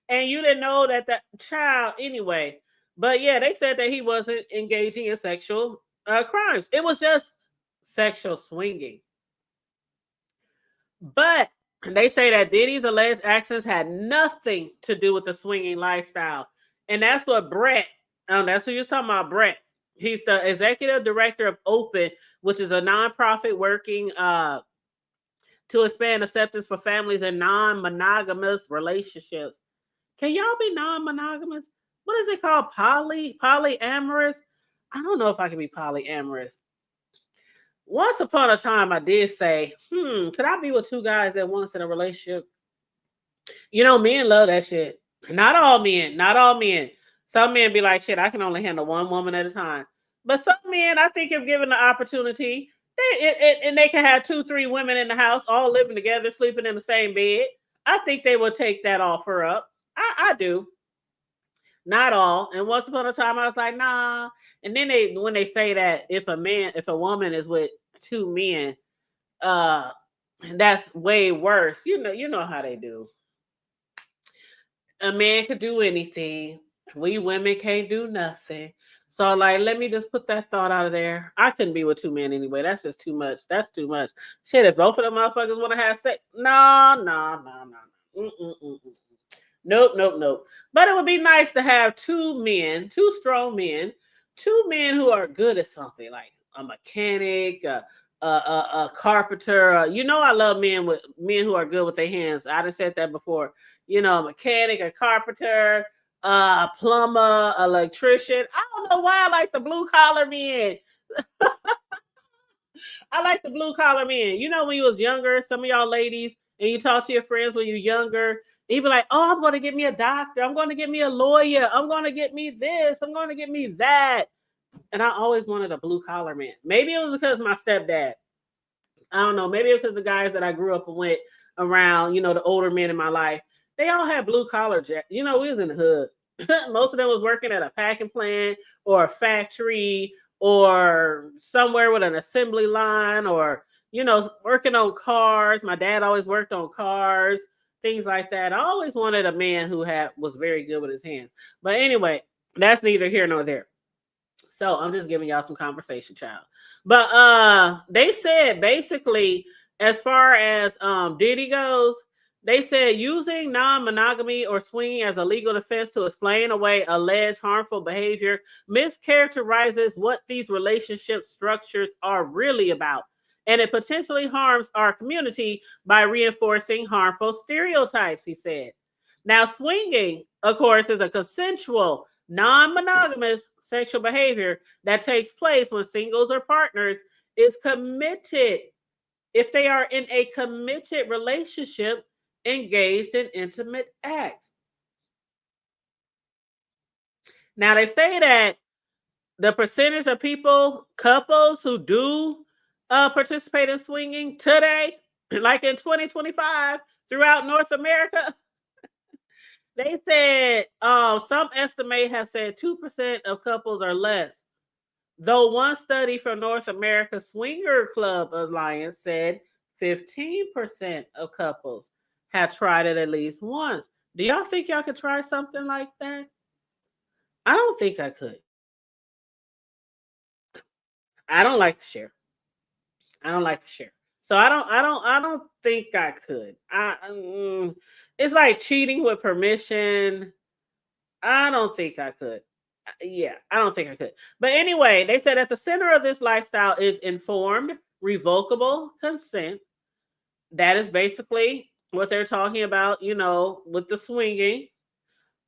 and you didn't know that child anyway. But yeah, they said that he wasn't engaging in sexual crimes. It was just sexual swinging. But they say that Diddy's alleged actions had nothing to do with the swinging lifestyle. And that's what Brett, that's who you're talking about, Brett. He's the executive director of Open, which is a nonprofit working to expand acceptance for families in non-monogamous relationships. Can y'all be non-monogamous? What is it called? Polyamorous? I don't know if I can be polyamorous. Once upon a time, I did say, could I be with two guys at once in a relationship? Men love that shit. Not all men. Some men be like, shit, I can only handle one woman at a time. But some men, I think, if given the opportunity, they can have 2-3 women in the house, all living together, sleeping in the same bed. I think they will take that offer up. I do. Not all. And once upon a time, I was like, nah. And then when they say that if a woman is with 2 men, that's way worse. You know how they do. A man could do anything. We women can't do nothing. So like, let me just put that thought out of there. I couldn't be with 2 men anyway. That's just too much. That's too much. Shit, if both of them motherfuckers want to have sex, no. Nope. But it would be nice to have 2 men, 2 strong men, 2 men who are good at something, like a mechanic, a carpenter. I love men who are good with their hands. I done said that before. A mechanic, a carpenter, a plumber, electrician. I don't know why I like the blue collar men. I like the blue collar men. When you was younger, some of y'all ladies, and you talk to your friends when you're younger, you be like, oh, I'm going to get me a doctor. I'm going to get me a lawyer. I'm going to get me this. I'm going to get me that. And I always wanted a blue collar man. Maybe it was because of my stepdad. I don't know. Maybe it was because the guys that I grew up with around, the older men in my life, they all had blue collar jobs. We was in the hood. Most of them was working at a packing plant or a factory or somewhere with an assembly line or, working on cars. My dad always worked on cars, things like that. I always wanted a man who was very good with his hands. But anyway, that's neither here nor there. So I'm just giving y'all some conversation, child. But they said basically, as far as Diddy goes, they said using non-monogamy or swinging as a legal defense to explain away alleged harmful behavior mischaracterizes what these relationship structures are really about. And it potentially harms our community by reinforcing harmful stereotypes, he said. Now, swinging, of course, is a consensual, non-monogamous sexual behavior that takes place when singles or partners is committed. If they are in a committed relationship, engaged in intimate acts. Now, they say that the percentage of couples who do participate in swinging today, like in 2025, throughout North America, they said some estimate have said 2% of couples or less. Though one study from North America Swinger Club Alliance said 15% of couples have tried it at least once. Do y'all think y'all could try something like that? I don't think I could. I don't like to share. I don't like to share. So I don't think I could. It's like cheating with permission. I don't think I could. Yeah, I don't think I could. But anyway, they said at the center of this lifestyle is informed, revocable consent. That is basically what they're talking about, with the swinging.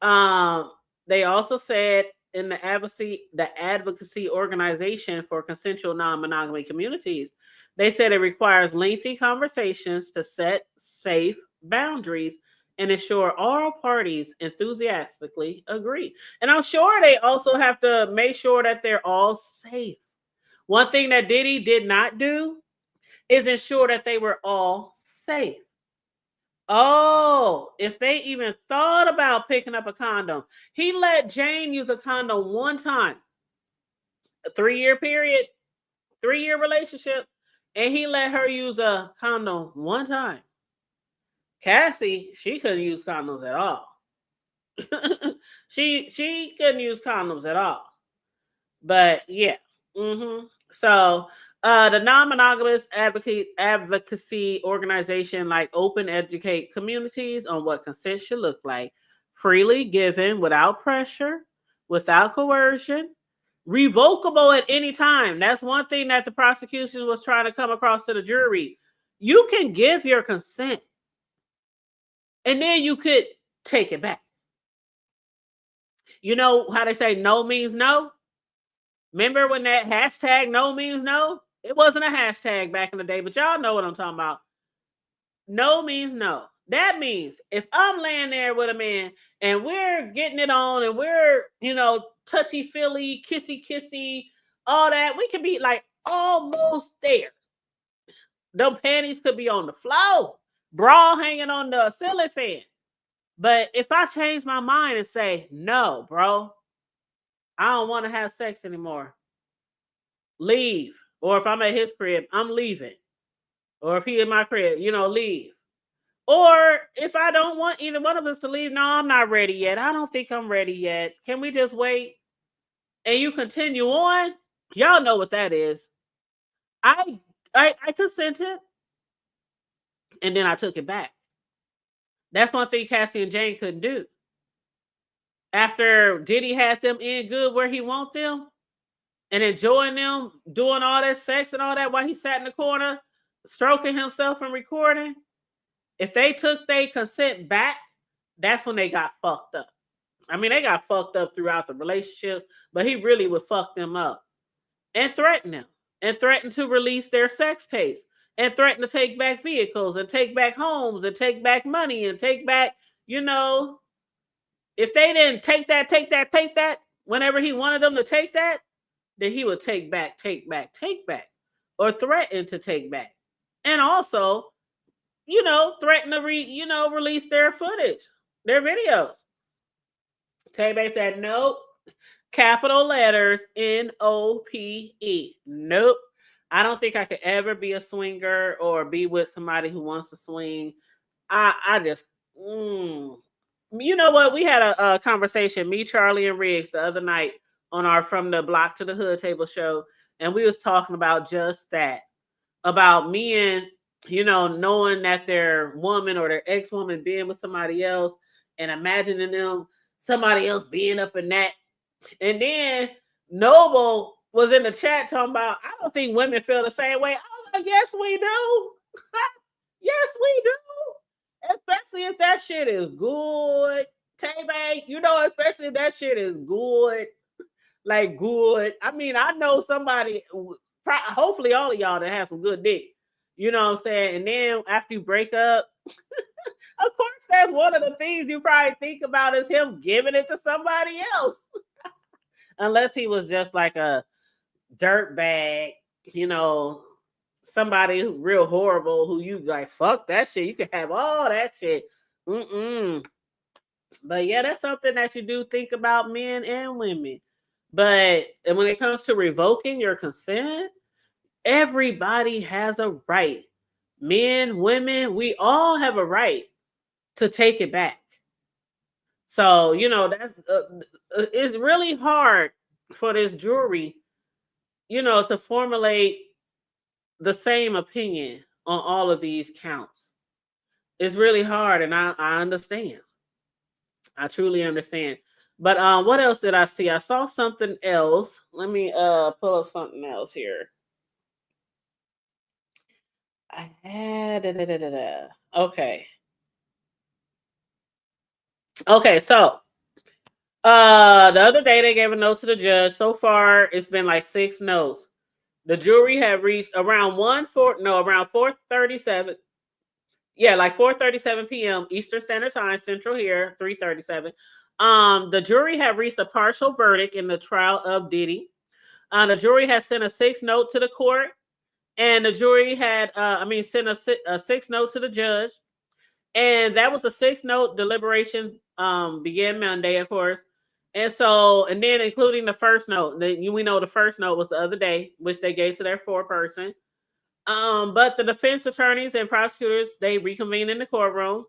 Um, they also said in the advocacy organization for consensual non-monogamy communities, they said it requires lengthy conversations to set safe boundaries and ensure all parties enthusiastically agree. And I'm sure they also have to make sure that they're all safe. One thing that Diddy did not do is ensure that they were all safe. Oh, if they even thought about picking up a condom, he let Jane use a condom one time, a 3-year period, 3-year relationship, and he let her use a condom one time. Cassie, she couldn't use condoms at all. she couldn't use condoms at all. But yeah. So the non-monogamous advocacy organization like Open educate communities on what consent should look like, freely given without pressure, without coercion, revocable at any time. That's one thing that the prosecution was trying to come across to the jury. You can give your consent and then you could take it back. You know how they say no means no? Remember when that hashtag no means no? It wasn't a hashtag back in the day, but y'all know what I'm talking about. No means no. That means if I'm laying there with a man and we're getting it on and we're, touchy feely, kissy kissy, all that, we could be like almost there. Them panties could be on the floor, bra hanging on the ceiling fan. But if I change my mind and say, no, bro, I don't want to have sex anymore, leave. Or if I'm at his crib, I'm leaving. Or if he in my crib, leave. Or if I don't want either one of us to leave, no, I'm not ready yet. I don't think I'm ready yet. Can we just wait? And you continue on. Y'all know what that is. I consented, and then I took it back. That's one thing Cassie and Jane couldn't do. After Diddy had them in good where he want them and enjoying them, doing all that sex and all that while he sat in the corner, stroking himself and recording, if they took their consent back, that's when they got fucked up. I mean, they got fucked up throughout the relationship, but he really would fuck them up and threaten them and threaten to release their sex tapes and threaten to take back vehicles and take back homes and take back money and take back, if they didn't take that, whenever he wanted them to take that, then he would take back, or threaten to take back. And also, threaten to release their footage, their videos. Tay-Bay said, nope. Capital letters, NOPE. Nope. I don't think I could ever be a swinger or be with somebody who wants to swing. I just, you know what? We had a conversation, me, Charlie, and Riggs, the other night on our From the Block to the Hood table show, and we was talking about just that, about men, knowing that their woman or their ex-woman being with somebody else and imagining them, somebody else being up in that. And then Noble was in the chat talking about, I don't think women feel the same way. I was like, yes, we do. Yes, we do. Especially if that shit is good. Tay-Bay, especially if that shit is good. Like good. I mean, I know somebody, hopefully all of y'all that have some good dick. You know what I'm saying? And then after you break up, of course, that's one of the things you probably think about is him giving it to somebody else. Unless he was just like a dirt bag, somebody real horrible who you like, fuck that shit. You can have all that shit. But yeah, that's something that you do think about, men and women. But when it comes to revoking your consent, everybody has a right. Men, women, we all have a right to take it back. So, that's it's really hard for this jury to formulate the same opinion on all of these counts. It's really hard, and I understand. I truly understand. But what else did I see? I saw something else. Let me pull up something else here. I had okay. Okay, so the other day they gave a note to the judge. So far, it's been like 6 notes. The jury had reached around 4:37. Yeah, like 4:37 p.m. Eastern Standard Time, Central here, 3:37. The jury had reached a partial verdict in the trial of Diddy. The jury had sent a 6 note to the court, and the jury had, sent a 6 note to the judge, and that was a 6 note deliberation. Began Monday, of course, and then including the first note. We know the first note was the other day, which they gave to their foreperson. But the defense attorneys and prosecutors, they reconvened in the courtroom,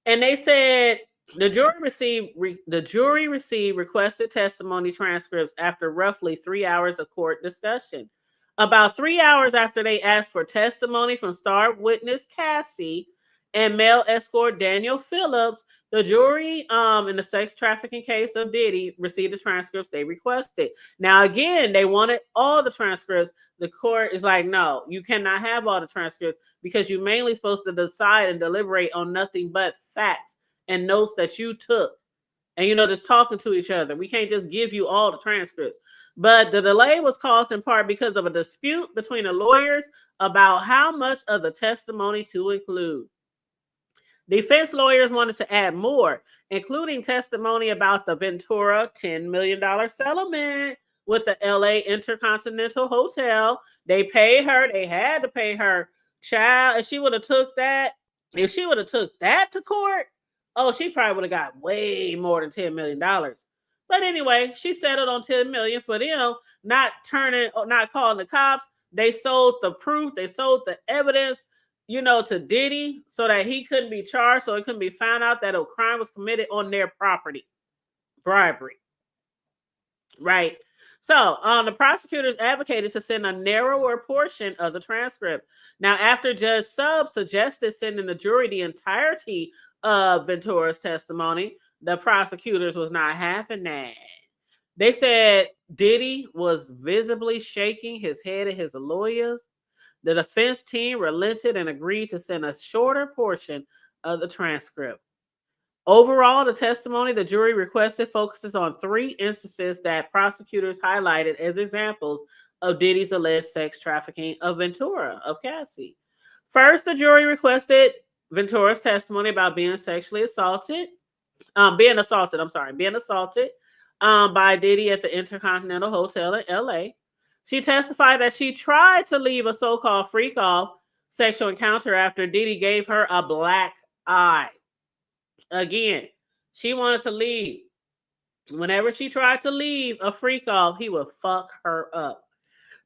and they said the jury received requested testimony transcripts after roughly 3 hours of court discussion. About 3 hours after they asked for testimony from star witness Cassie and male escort Daniel Phillips, the jury in the sex trafficking case of Diddy received the transcripts they requested. Now, again, they wanted all the transcripts. The court is like, no, you cannot have all the transcripts because you're mainly supposed to decide and deliberate on nothing but facts and notes that you took. And, just talking to each other. We can't just give you all the transcripts. But the delay was caused in part because of a dispute between the lawyers about how much of the testimony to include. Defense lawyers wanted to add more, including testimony about the Ventura $10 million settlement with the LA Intercontinental Hotel. They paid her. They had to pay her. Child, if she would have took that to court, oh, she probably would have got way more than $10 million. But anyway, she settled on $10 million for them, not calling the cops. They sold the proof. They sold the evidence, to Diddy so that he couldn't be charged, so it couldn't be found out that a crime was committed on their property. Bribery. Right. So the prosecutors advocated to send a narrower portion of the transcript. Now, after Judge Sub suggested sending the jury the entirety of Ventura's testimony, the prosecutors was not having that. They said Diddy was visibly shaking his head at his lawyers. The defense team relented and agreed to send a shorter portion of the transcript. Overall, the testimony the jury requested focuses on 3 instances that prosecutors highlighted as examples of Diddy's alleged sex trafficking of Ventura, of Cassie. First, the jury requested Ventura's testimony about being assaulted by Diddy at the Intercontinental Hotel in LA. She testified that she tried to leave a so-called freak-off sexual encounter after Diddy gave her a black eye. Again, she wanted to leave. Whenever she tried to leave a freak-off, he would fuck her up.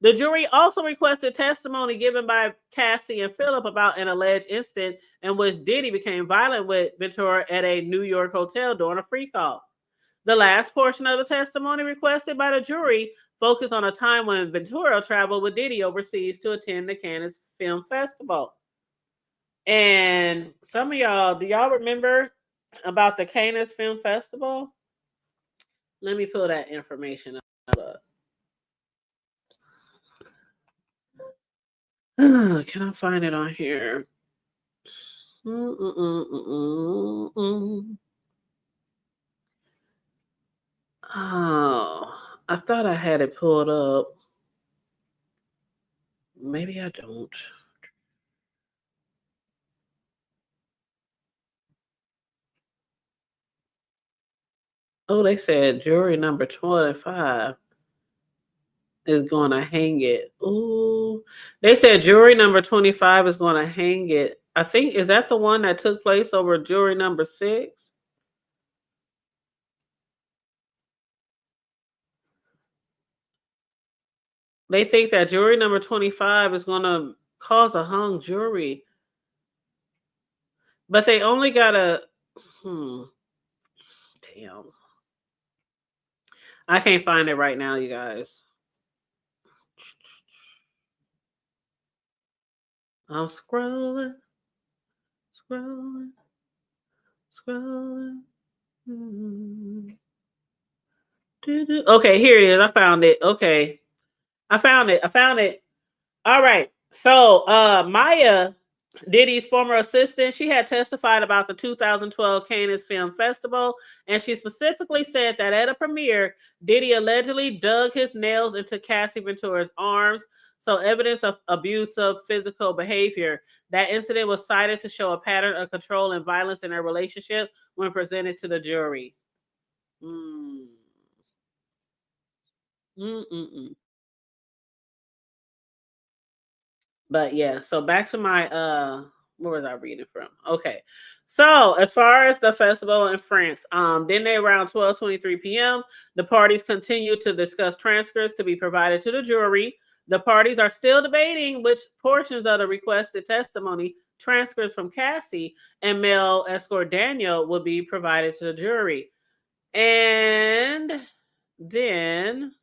The jury also requested testimony given by Cassie and Phillip about an alleged incident in which Diddy became violent with Ventura at a New York hotel during a freak-off. The last portion of the testimony requested by the jury focused on a time when Ventura traveled with Diddy overseas to attend the Cannes Film Festival. And some of y'all, do y'all remember about the Cannes Film Festival? Let me pull that information up. Can I find it on here? Oh, I thought I had it pulled up. Maybe I don't. Oh, they said jury number 25 is going to hang it. Ooh. They said jury number 25 is going to hang it. I think, is that the one that took place over jury number 6? They think that jury number 25 is going to cause a hung jury. But they only got a... Damn. I can't find it right now, you guys. I'm scrolling, scrolling, scrolling. Okay, here it is. I found it. Okay. I found it. I found it. All right. So Maya, Diddy's former assistant, she had testified about the 2012 Cannes Film Festival, and she specifically said that at a premiere, Diddy allegedly dug his nails into Cassie Ventura's arms. So evidence of abusive physical behavior. That incident was cited to show a pattern of control and violence in their relationship when presented to the jury. Mm. Mm-mm-mm. But yeah, so back to my where was I reading from? Okay. So as far as the festival in France, then they around 12:23 p.m. The parties continue to discuss transcripts to be provided to the jury. The parties are still debating which portions of the requested testimony, transcripts from Cassie and male escort Daniel, will be provided to the jury. And then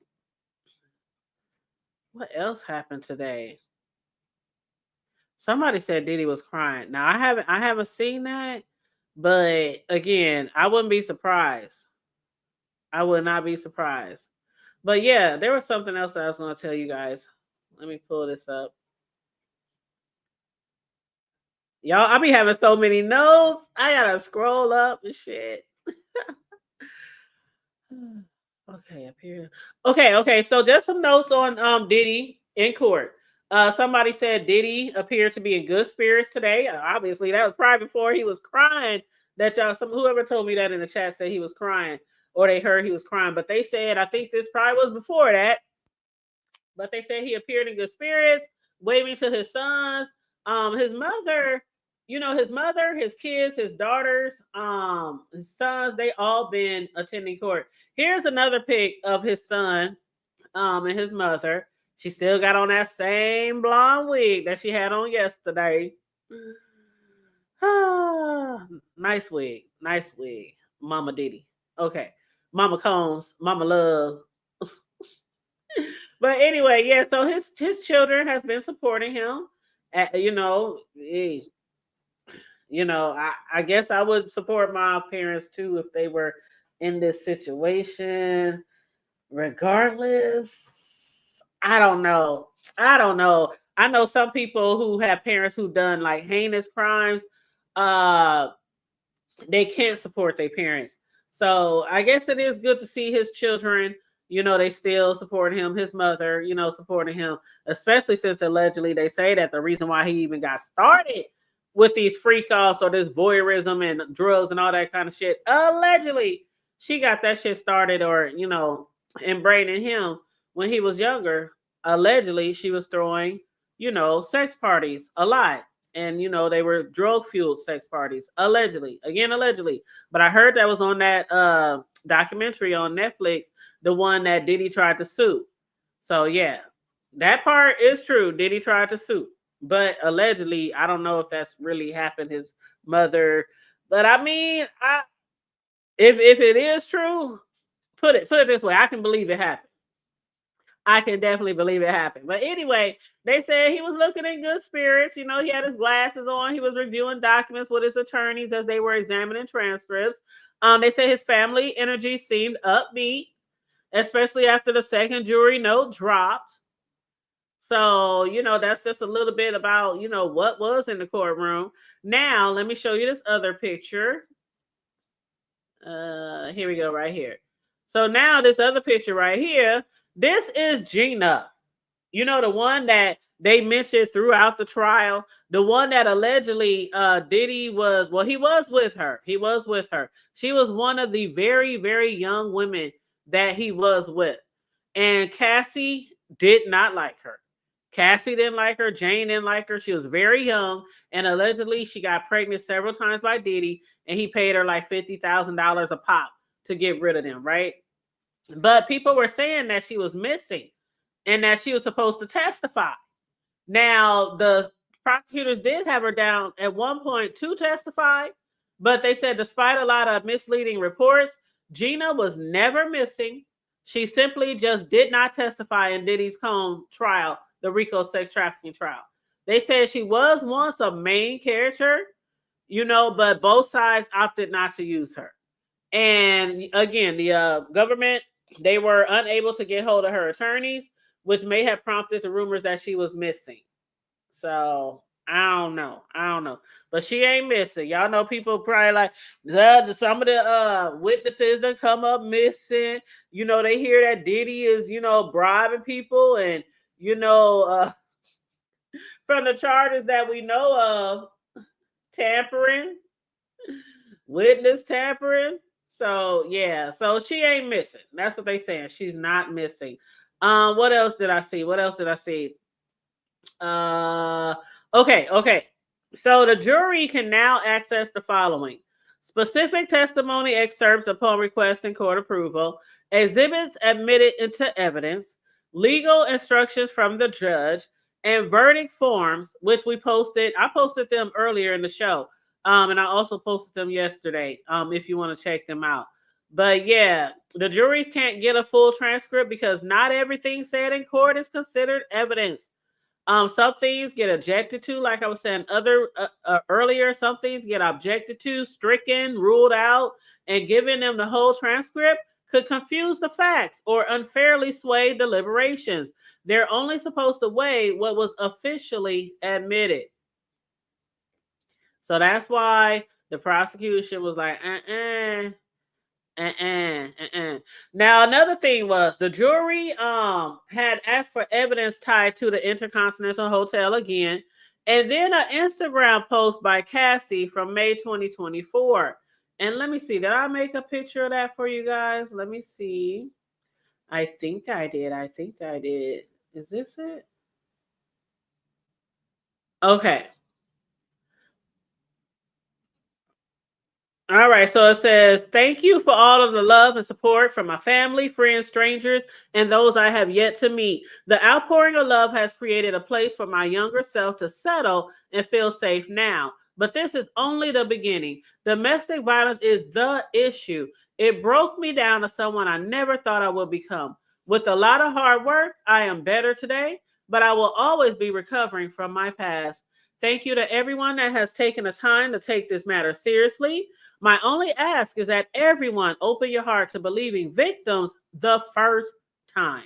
what else happened today? Somebody said Diddy was crying. Now I haven't seen that, but again, I wouldn't be surprised. I would not be surprised. But yeah, there was something else that I was going to tell you guys. Let me pull this up. Y'all, I be having so many notes. I gotta scroll up and shit. Okay, up here. Okay. So just some notes on Diddy in court. Somebody said Diddy appeared to be in good spirits today. Obviously, that was probably before he was crying. That y'all, whoever told me that in the chat said he was crying, or they heard he was crying. But they said I think this probably was before that. But they said he appeared in good spirits, waving to his sons. His mother, his mother, his kids, his daughters, his sons, they all been attending court. Here's another pic of his son, and his mother. She still got on that same blonde wig that she had on yesterday. Nice wig, Mama Diddy. Okay, Mama Combs, Mama Love. But anyway, yeah. So his children has been supporting him. I guess I would support my parents too if they were in this situation. Regardless, I don't know. I know some people who have parents who done like heinous crimes. Uh, they can't support their parents. So I guess it is good to see his children. They still support him, his mother, supporting him, especially since allegedly they say that the reason why he even got started with these freak offs or this voyeurism and drugs and all that kind of shit, allegedly she got that shit started or, inbreeding him when he was younger. Allegedly, she was throwing, sex parties a lot. And they were drug fueled sex parties, allegedly. Again, allegedly. But I heard that was on that documentary on Netflix, the one that Diddy tried to sue. So yeah, that part is true. Diddy tried to sue, but allegedly, I don't know if that's really happened. His mother, but I mean, if it is true, put it this way, I can believe it happened. I can definitely believe it happened. But anyway, they said he was looking in good spirits. He had his glasses on. He was reviewing documents with his attorneys as they were examining transcripts. They say his family energy seemed upbeat, especially after the second jury note dropped. So, that's just a little bit about, what was in the courtroom. Now, let me show you this other picture. Here we go, right here. So now this other picture right here, this is Gina. The one that they mentioned throughout the trial, the one that allegedly Diddy was, well, he was with her. He was with her. She was one of the very, very young women that he was with. And Cassie did not like her. Cassie didn't like her. Jane didn't like her. She was very young. And allegedly, she got pregnant several times by Diddy. And he paid her like $50,000 a pop to get rid of them, right? But people were saying that she was missing and that she was supposed to testify. Now, the prosecutors did have her down at one point to testify. But they said despite a lot of misleading reports, Gina was never missing. She simply just did not testify in Diddy's Cone trial, the RICO sex trafficking trial. They said she was once a main character, but both sides opted not to use her. And again, the government, they were unable to get hold of her attorneys, which may have prompted the rumors that she was missing. So I don't know. But she ain't missing. Y'all know people probably like some of the witnesses that come up missing. They hear that Diddy is, bribing people and, from the charges that we know of, tampering, witness tampering. So yeah, so she ain't missing. That's what they saying. She's not missing. What else did I see? Okay. So the jury can now access the following: specific testimony excerpts upon request and court approval, exhibits admitted into evidence, legal instructions from the judge, and verdict forms, which we posted. I posted them earlier in the show. And I also posted them yesterday, if you want to check them out. But yeah, the juries can't get a full transcript because not everything said in court is considered evidence. Some things get objected to, like I was saying earlier. Some things get objected to, stricken, ruled out, and giving them the whole transcript could confuse the facts or unfairly sway deliberations. They're only supposed to weigh what was officially admitted. So that's why the prosecution was like, Now, another thing was the jury had asked for evidence tied to the Intercontinental Hotel again, and then an Instagram post by Cassie from May 2024. And let me see, did I make a picture of that for you guys? Let me see. I think I did. Is this it? Okay. All right, so it says, thank you for all of the love and support from my family, friends, strangers, and those I have yet to meet. The outpouring of love has created a place for my younger self to settle and feel safe now. But this is only the beginning. Domestic violence is the issue. It broke me down to someone I never thought I would become. With a lot of hard work, I am better today, but I will always be recovering from my past. Thank you to everyone that has taken the time to take this matter seriously. My only ask is that everyone open your heart to believing victims the first time.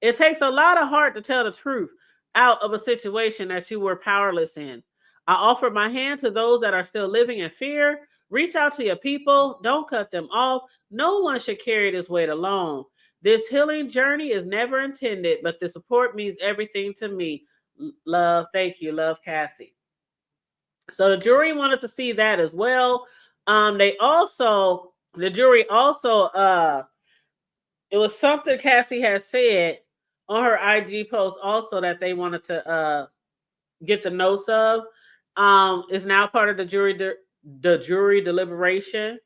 It takes a lot of heart to tell the truth out of a situation that you were powerless in. I offer my hand to those that are still living in fear. Reach out to your people. Don't cut them off. No one should carry this weight alone. This healing journey is never intended, but the support means everything to me. Love, thank you. Love, Cassie. So the jury wanted to see that as well. The jury also, it was something Cassie had said on her IG post also that they wanted to get the notes of. Is now part of the jury deliberation.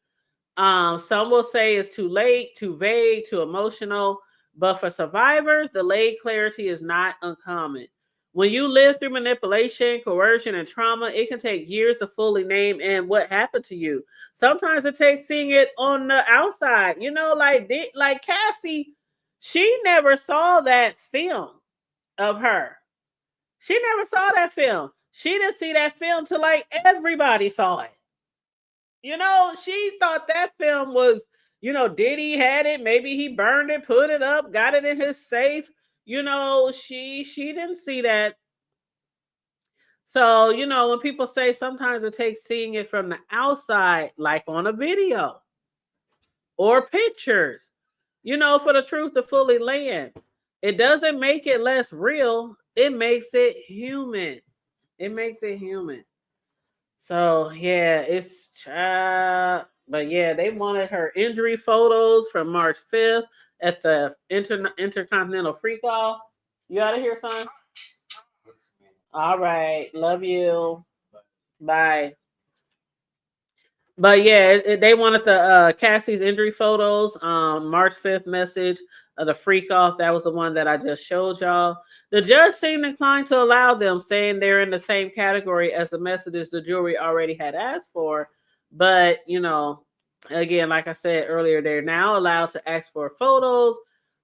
Some will say it's too late, too vague, too emotional, but for survivors, delayed clarity is not uncommon. When you live through manipulation, coercion, and trauma, it can take years to fully name and what happened to you. Sometimes it takes seeing it on the outside. Like Cassie, she never saw that film of her. She never saw that film. She didn't see that film till like everybody saw it. She thought that film was, Diddy had it. Maybe he burned it, put it up, got it in his safe. She didn't see that. So, when people say sometimes it takes seeing it from the outside, like on a video or pictures, for the truth to fully land, it doesn't make it less real. It makes it human. So, yeah, but yeah, they wanted her injury photos from March 5th at the Intercontinental Freak Off. You out of here, son? All right. Love you. Bye. But yeah, they wanted the Cassie's injury photos. March 5th message of the freak off. That was the one that I just showed y'all. The judge seemed inclined to allow them, saying they're in the same category as the messages the jury already had asked for. But, again, like I said earlier, they're now allowed to ask for photos,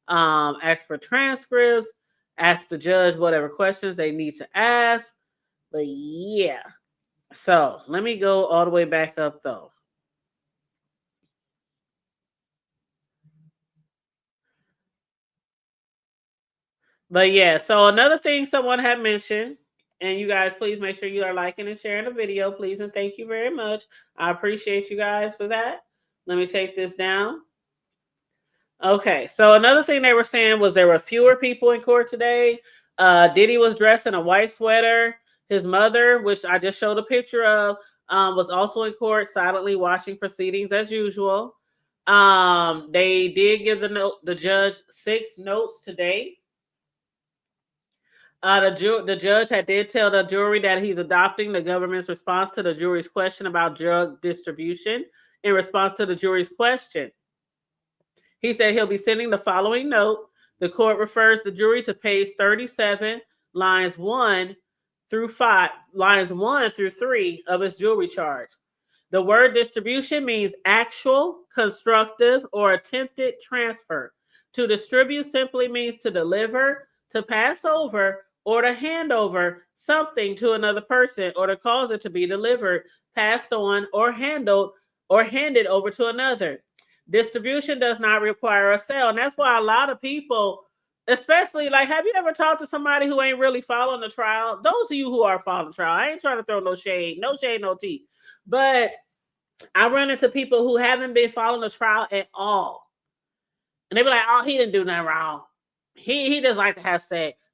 ask for transcripts, ask the judge whatever questions they need to ask. But yeah. So let me go all the way back up though. But yeah, so another thing someone had mentioned, and you guys please make sure you are liking and sharing the video, please, and thank you very much. I appreciate you guys for that. Let me take this down. Okay, so another thing they were saying was there were fewer people in court today. Diddy was dressed in a white sweater. His mother, which I just showed a picture of, was also in court, silently watching proceedings as usual. They did give the judge 6 notes today. The judge did tell the jury that he's adopting the government's response to the jury's question about drug distribution. In response to the jury's question, he said he'll be sending the following note. The court refers the jury to page 37, lines 1 through 3 of its jury charge. The word distribution means actual, constructive, or attempted transfer. To distribute simply means to deliver, to pass over, or to hand over something to another person, or to cause it to be delivered, passed on, or handled, or handed over to another. Distribution does not require a sale. And that's why a lot of people, especially like, have you ever talked to somebody who ain't really following the trial? Those of you who are following the trial, I ain't trying to throw no shade, no tea. But I run into people who haven't been following the trial at all. And they be like, oh, he didn't do nothing wrong. He just like to have sex.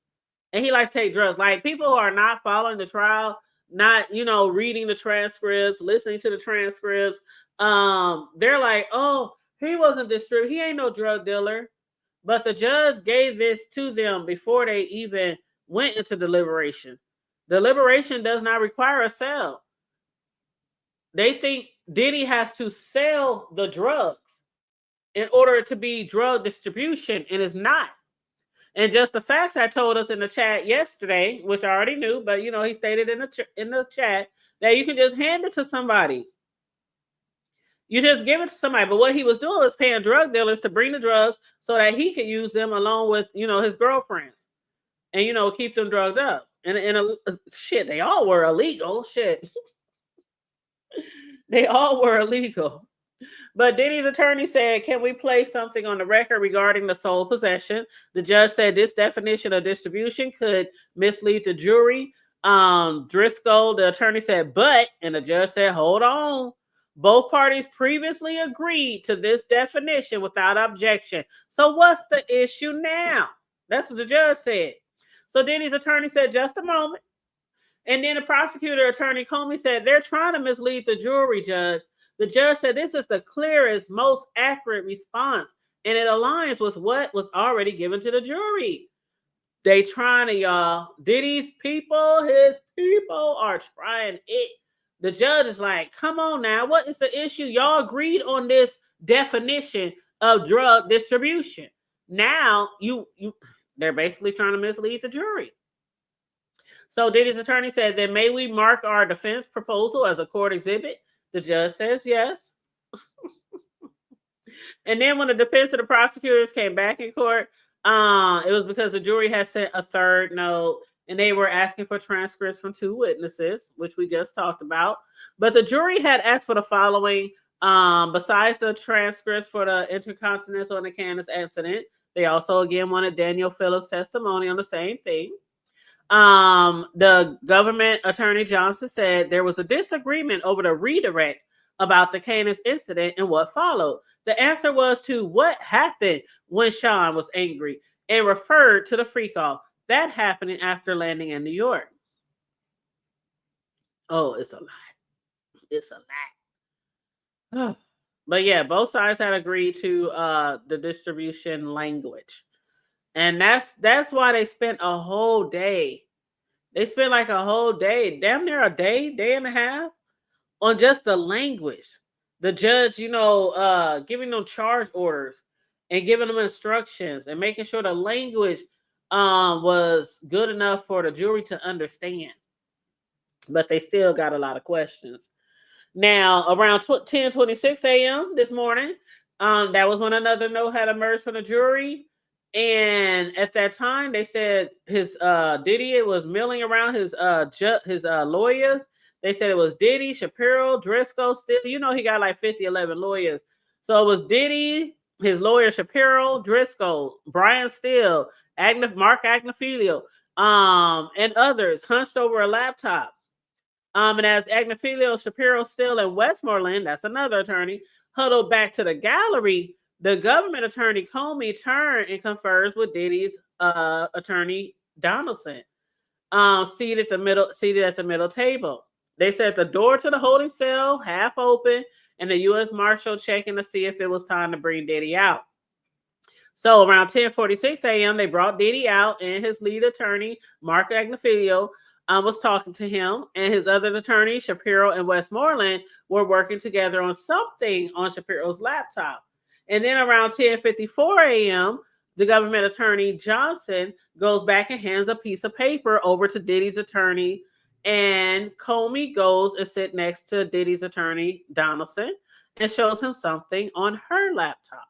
And he like to take drugs. Like people who are not following the trial, not, reading the transcripts, listening to the transcripts, they're like, oh, he wasn't distributing. He ain't no drug dealer. But the judge gave this to them before they even went into deliberation. Deliberation does not require a sale. They think Diddy has to sell the drugs in order to be drug distribution, and it's not. And just the facts I told us in the chat yesterday, which I already knew, but he stated in the chat that you can just hand it to somebody. You just give it to somebody. But what he was doing was paying drug dealers to bring the drugs so that he could use them along with, his girlfriends and, keep them drugged up. And shit, they all were illegal. Shit. They all were illegal. But Diddy's attorney said, can we play something on the record regarding the sole possession? The judge said this definition of distribution could mislead the jury. Driscoll, the attorney said, and the judge said, hold on. Both parties previously agreed to this definition without objection. So what's the issue now? That's what the judge said. So Diddy's attorney said, just a moment. And then the prosecutor, Attorney Comey, said, they're trying to mislead the jury, Judge. The judge said this is the clearest, most accurate response, and it aligns with what was already given to the jury. They trying to, y'all. Diddy's people, his people are trying it. The judge is like, come on now, what is the issue? Y'all agreed on this definition of drug distribution. Now, they're basically trying to mislead the jury. So Diddy's attorney said, then may we mark our defense proposal as a court exhibit? The judge says yes. And then when the defense of the prosecutors came back in court, it was because the jury had sent a third note and they were asking for transcripts from 2 witnesses, which we just talked about. But the jury had asked for the following, besides the transcripts for the Intercontinental and the Candace incident, they also again wanted Daniel Phillips' testimony on the same thing. The government attorney Johnson said there was a disagreement over the redirect about the Candace incident and what followed. The answer was to what happened when Sean was angry and referred to the freak off. That happening after landing in New York. Oh, it's a lot. It's a lot. But yeah, both sides had agreed to the distribution language. And that's why they spent a whole day. They spent like a whole day, damn near a day and a half on just the language. The judge, giving them charge orders and giving them instructions and making sure the language was good enough for the jury to understand. But they still got a lot of questions. Now, around 10:26 a.m. this morning, that was when another note had emerged from the jury. And at that time, they said his Diddy was milling around his lawyers. They said it was Diddy, Shapiro, Driscoll, Still. You know, he got like 11 lawyers. So it was Diddy, his lawyer Shapiro, Driscoll, Brian Steele, Mark Agnifilio, and others hunched over a laptop. And as Agnifilio, Shapiro, Steele, and Westmoreland, that's another attorney, huddled back to the gallery, the government attorney Comey turned and confers with Diddy's attorney Donaldson, seated at the middle table. They said the door to the holding cell half open, and the U.S. Marshal checking to see if it was time to bring Diddy out. So around 10:46 a.m., they brought Diddy out, and his lead attorney, Mark Agnifilio, was talking to him, and his other attorneys, Shapiro and Westmoreland, were working together on something on Shapiro's laptop. And then around 10:54 a.m., the government attorney Johnson goes back and hands a piece of paper over to Diddy's attorney, and Comey goes and sits next to Diddy's attorney Donaldson and shows him something on her laptop.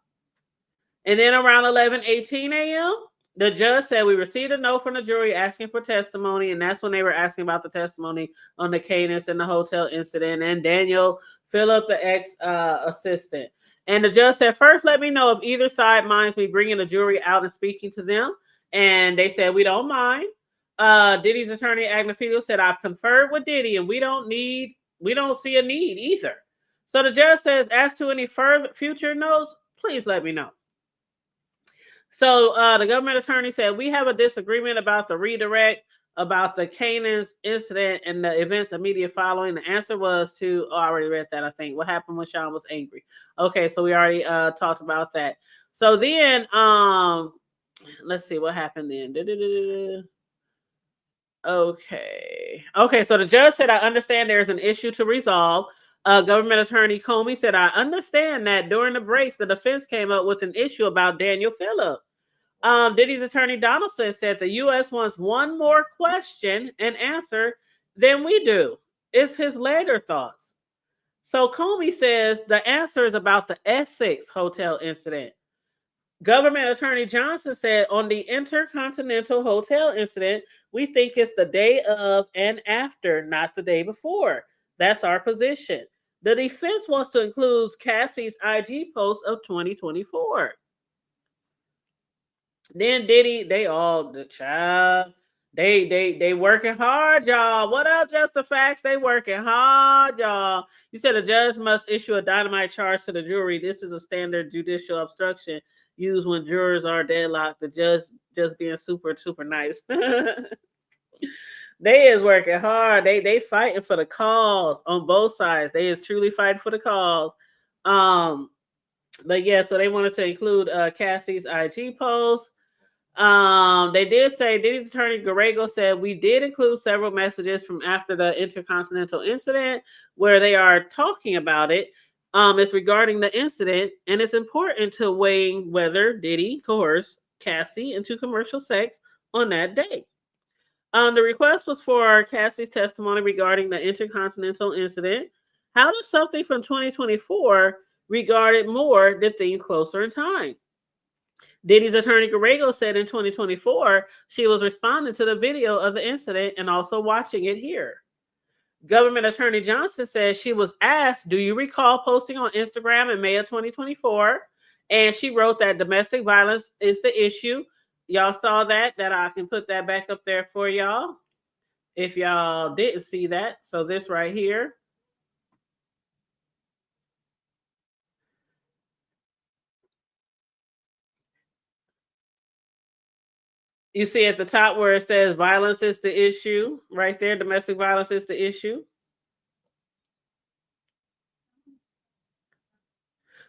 And then around 11:18 a.m., the judge said, we received a note from the jury asking for testimony, and that's when they were asking about the testimony on the Canis and the hotel incident and Daniel Phillip, the ex-assistant. And the judge said, first, let me know if either side minds me bringing the jury out and speaking to them. And they said, we don't mind. Diddy's attorney, Agnifilio, said, I've conferred with Diddy, and we don't see a need either. So the judge says, as to any further future notes, please let me know. So the government attorney said, we have a disagreement about the redirect, about the Canaan's incident and the events immediate following. The answer was to, I already read that, I think. What happened when Sean was angry? Okay, so we already talked about that. So then, let's see what happened then. Okay, so the judge said, I understand there's an issue to resolve. Government attorney Comey said, I understand that during the breaks, the defense came up with an issue about Daniel Phillip. Diddy's attorney Donaldson said the U.S. wants one more question and answer than we do. It's his later thoughts. So Comey says the answer is about the Essex hotel incident. Government attorney Johnson said on the Intercontinental Hotel incident, we think it's the day of and after, not the day before. That's our position. The defense wants to include Cassie's IG post of 2024. Then Diddy, they working hard, y'all. What up, Just the Facts? They working hard, y'all. You said a judge must issue a dynamite charge to the jury. This is a standard judicial obstruction used when jurors are deadlocked. The judge just being super, super nice. They is working hard. They fighting for the cause on both sides. They is truly fighting for the cause. But yeah, so they wanted to include Cassie's IG post. They did say, Diddy's attorney Garego said, we did include several messages from after the Intercontinental incident where they are talking about it. It's regarding the incident, and it's important to weighing whether Diddy coerced Cassie into commercial sex on that day. The request was for Cassie's testimony regarding the Intercontinental incident. How does something from 2024 regard it more than things closer in time? Diddy's attorney Garego said in 2024, she was responding to the video of the incident and also watching it here. Government attorney Johnson says she was asked, do you recall posting on Instagram in May of 2024? And she wrote that domestic violence is the issue. Y'all saw that I can put that back up there for y'all if y'all didn't see that. So this right here. You see at the top where it says violence is the issue right there. Domestic violence is the issue.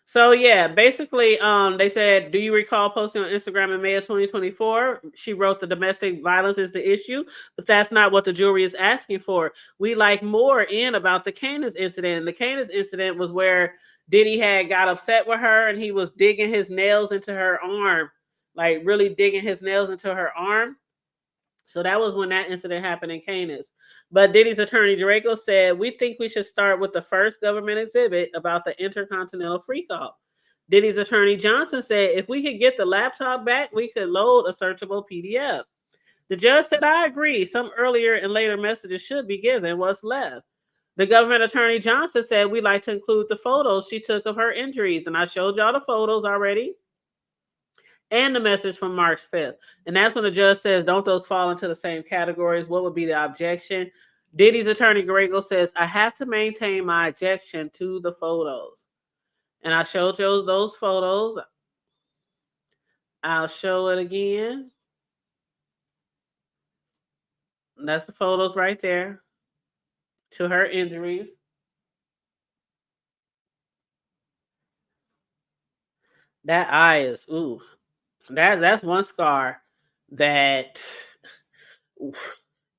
So yeah, basically, they said, do you recall posting on Instagram in May of 2024? She wrote the domestic violence is the issue, but that's not what the jury is asking for. We like more in about the Canis incident. And the Canis incident was where Diddy had got upset with her and he was digging his nails into her arm, like really digging his nails into her arm. So that was when that incident happened in Canis. But Diddy's attorney Garego said, we think we should start with the first government exhibit about the Intercontinental freak-off. Diddy's attorney Johnson said if we could get the laptop back, we could load a searchable PDF. The judge said, I agree. Some earlier and later messages should be given. What's left? The government attorney Johnson said we'd like to include the photos she took of her injuries. And I showed y'all the photos already. And the message from March 5th. And that's when the judge says, don't those fall into the same categories? What would be the objection? Diddy's attorney Grego says, I have to maintain my objection to the photos. And I showed you those photos. I'll show it again. That's the photos right there to her injuries. That eye is, ooh, that's one scar that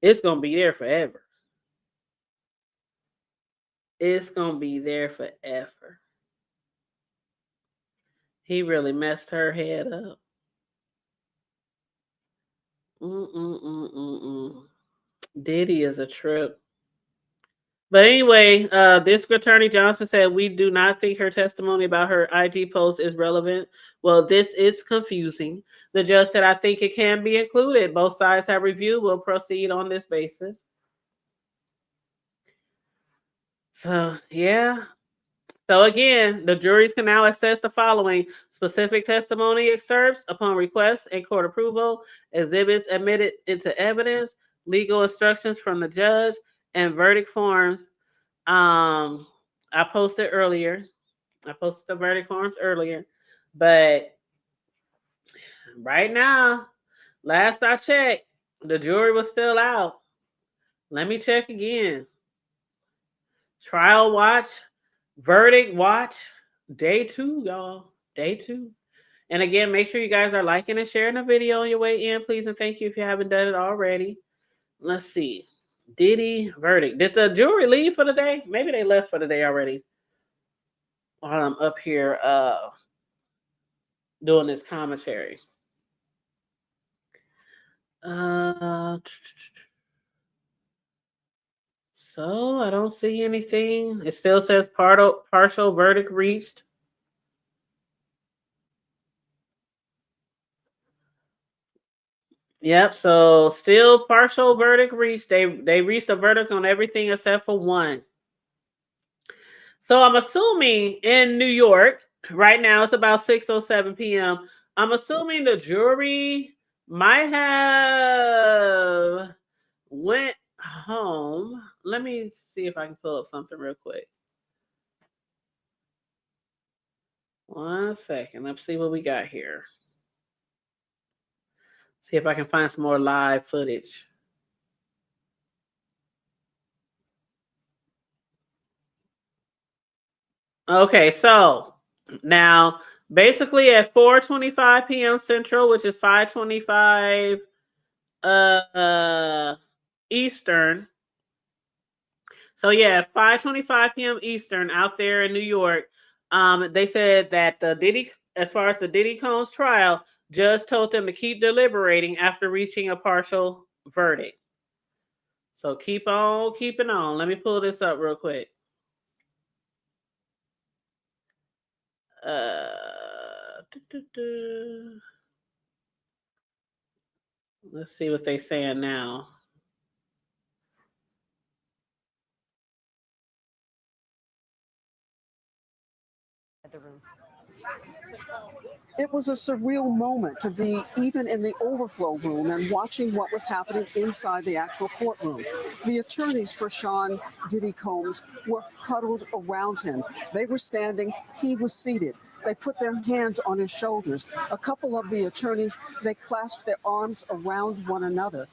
it's going to be there forever. It's going to be there forever. He really messed her head up. Diddy is a trip. But anyway, District Attorney Johnson said, we do not think her testimony about her IG post is relevant. Well, this is confusing. The judge said, I think it can be included. Both sides have reviewed. We'll proceed on this basis. So, yeah. So again, the juries can now assess the following: specific testimony excerpts upon request and court approval, exhibits admitted into evidence, legal instructions from the judge, and verdict forms. I posted earlier. I posted the verdict forms earlier, but right now, last I checked, the jury was still out. Let me check again. Trial watch, verdict watch, day 2, y'all. Day 2. And again, make sure you guys are liking and sharing the video on your way in, please, and thank you if you haven't done it already. Let's see. Diddy verdict. Did the jury leave for the day? Maybe they left for the day already. While I'm up here doing this commentary. So I don't see anything. It still says partial verdict reached. Yep, so still partial verdict reached. They reached a verdict on everything except for one. So I'm assuming in New York, right now it's about 6:07 p.m. I'm assuming the jury might have went home. Let me see if I can pull up something real quick. 1 second. Let's see what we got here. See if I can find some more live footage. Okay, so now basically at 4:25 p.m. Central, which is 5:25 Eastern. So yeah, 5:25 p.m. Eastern out there in New York. They said that the Diddy, as far as the Diddy Combs trial, judge told them to keep deliberating after reaching a partial verdict. So keep on keeping on. Let me pull this up real quick. Let's see what they're saying now. It was a surreal moment to be even in the overflow room and watching what was happening inside the actual courtroom. The attorneys for Sean Diddy Combs were huddled around him. They were standing, he was seated. They put their hands on his shoulders. A couple of the attorneys, they clasped their arms around one another.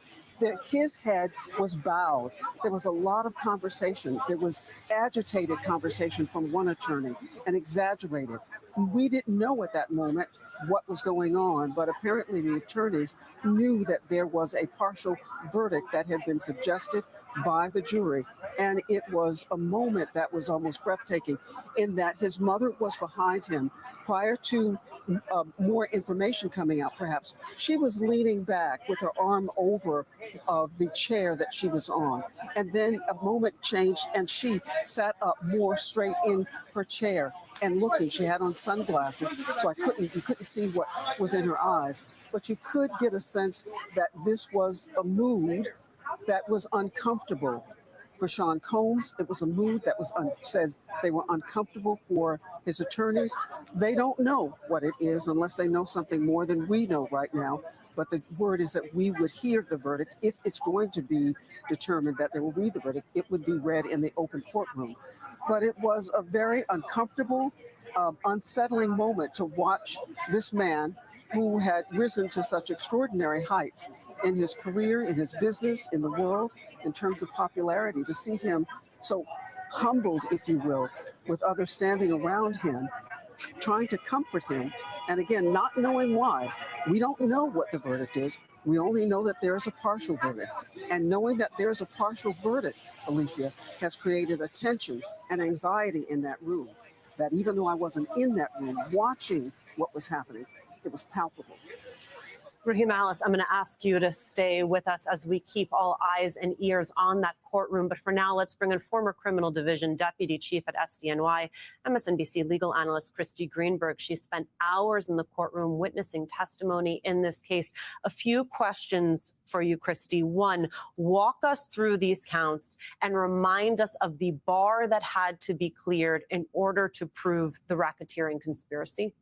His head was bowed. There was a lot of conversation. There was agitated conversation from one attorney and exaggerated. We didn't know at that moment what was going on, but apparently the attorneys knew that there was a partial verdict that had been suggested by the jury. And it was a moment that was almost breathtaking in that his mother was behind him prior to more information coming out, perhaps. She was leaning back with her arm over the chair that she was on. And then a moment changed and she sat up more straight in her chair and looking. She had on sunglasses, so you couldn't see what was in her eyes. But you could get a sense that this was a mood that was uncomfortable for Sean Combs. It was a mood that says they were uncomfortable for his attorneys. They don't know what it is unless they know something more than we know right now. But the word is that we would hear the verdict. If it's going to be determined that they will read the verdict, it would be read in the open courtroom. But it was a very uncomfortable, unsettling moment to watch this man who had risen to such extraordinary heights in his career, in his business, in the world, in terms of popularity, to see him so humbled, if you will, with others standing around him, trying to comfort him. And again, not knowing why. We don't know what the verdict is. We only know that there's a partial verdict. And knowing that there's a partial verdict, Alicia, has created a tension and anxiety in that room, that even though I wasn't in that room watching what was happening, it was palpable. Rahim Alice, I'm going to ask you to stay with us as we keep all eyes and ears on that courtroom. But for now, let's bring in former Criminal Division Deputy Chief at SDNY, MSNBC legal analyst Christy Greenberg. She spent hours in the courtroom witnessing testimony in this case. A few questions for you, Christy. One, walk us through these counts and remind us of the bar that had to be cleared in order to prove the racketeering conspiracy.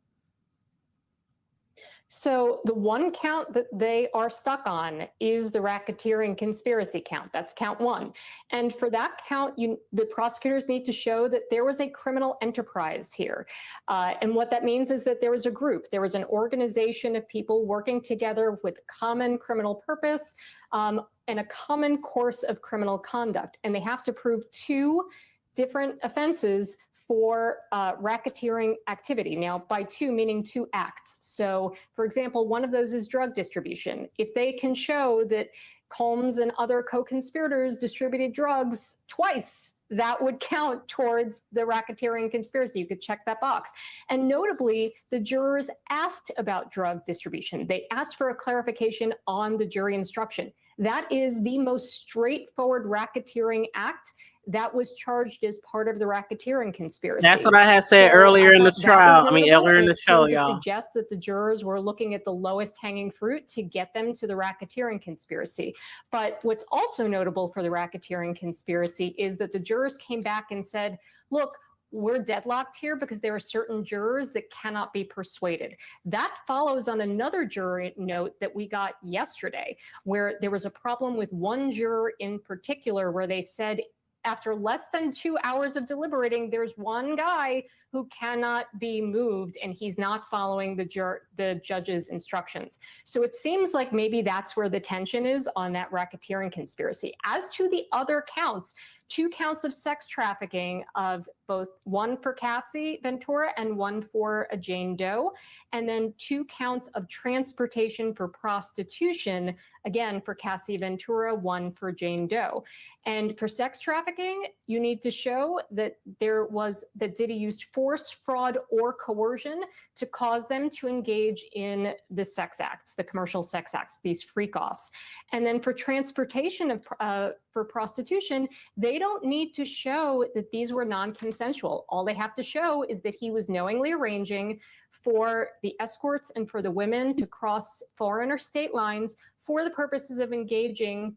So the one count that they are stuck on is the racketeering conspiracy count. That's count one. And for that count, the prosecutors need to show that there was a criminal enterprise here. And what that means is that there was a group, there was an organization of people working together with common criminal purpose and a common course of criminal conduct. And they have to prove two different offenses for racketeering activity. Now, by two, meaning two acts. So, for example, one of those is drug distribution. If they can show that Combs and other co-conspirators distributed drugs twice, that would count towards the racketeering conspiracy. You could check that box. And notably, the jurors asked about drug distribution. They asked for a clarification on the jury instruction. That is the most straightforward racketeering act that was charged as part of the racketeering conspiracy. That's what I had said earlier in the trial. Earlier in the show, y'all. To suggest that the jurors were looking at the lowest hanging fruit to get them to the racketeering conspiracy. But what's also notable for the racketeering conspiracy is that the jurors came back and said, look, we're deadlocked here because there are certain jurors that cannot be persuaded. That follows on another jury note that we got yesterday, where there was a problem with one juror in particular, where they said, after less than 2 hours of deliberating, there's one guy who cannot be moved and he's not following the judge's instructions. So it seems like maybe that's where the tension is on that racketeering conspiracy. As to the other counts, 2 counts of sex trafficking, of both one for Cassie Ventura and one for a Jane Doe, and then 2 counts of transportation for prostitution, again for Cassie Ventura, one for Jane Doe. And for sex trafficking, you need to show that that Diddy used force, fraud, or coercion to cause them to engage in the sex acts, the commercial sex acts, these freak-offs. And then for transportation for prostitution, they don't need to show that these were non-consensual. All they have to show is that he was knowingly arranging for the escorts and for the women to cross foreign or state lines for the purposes of engaging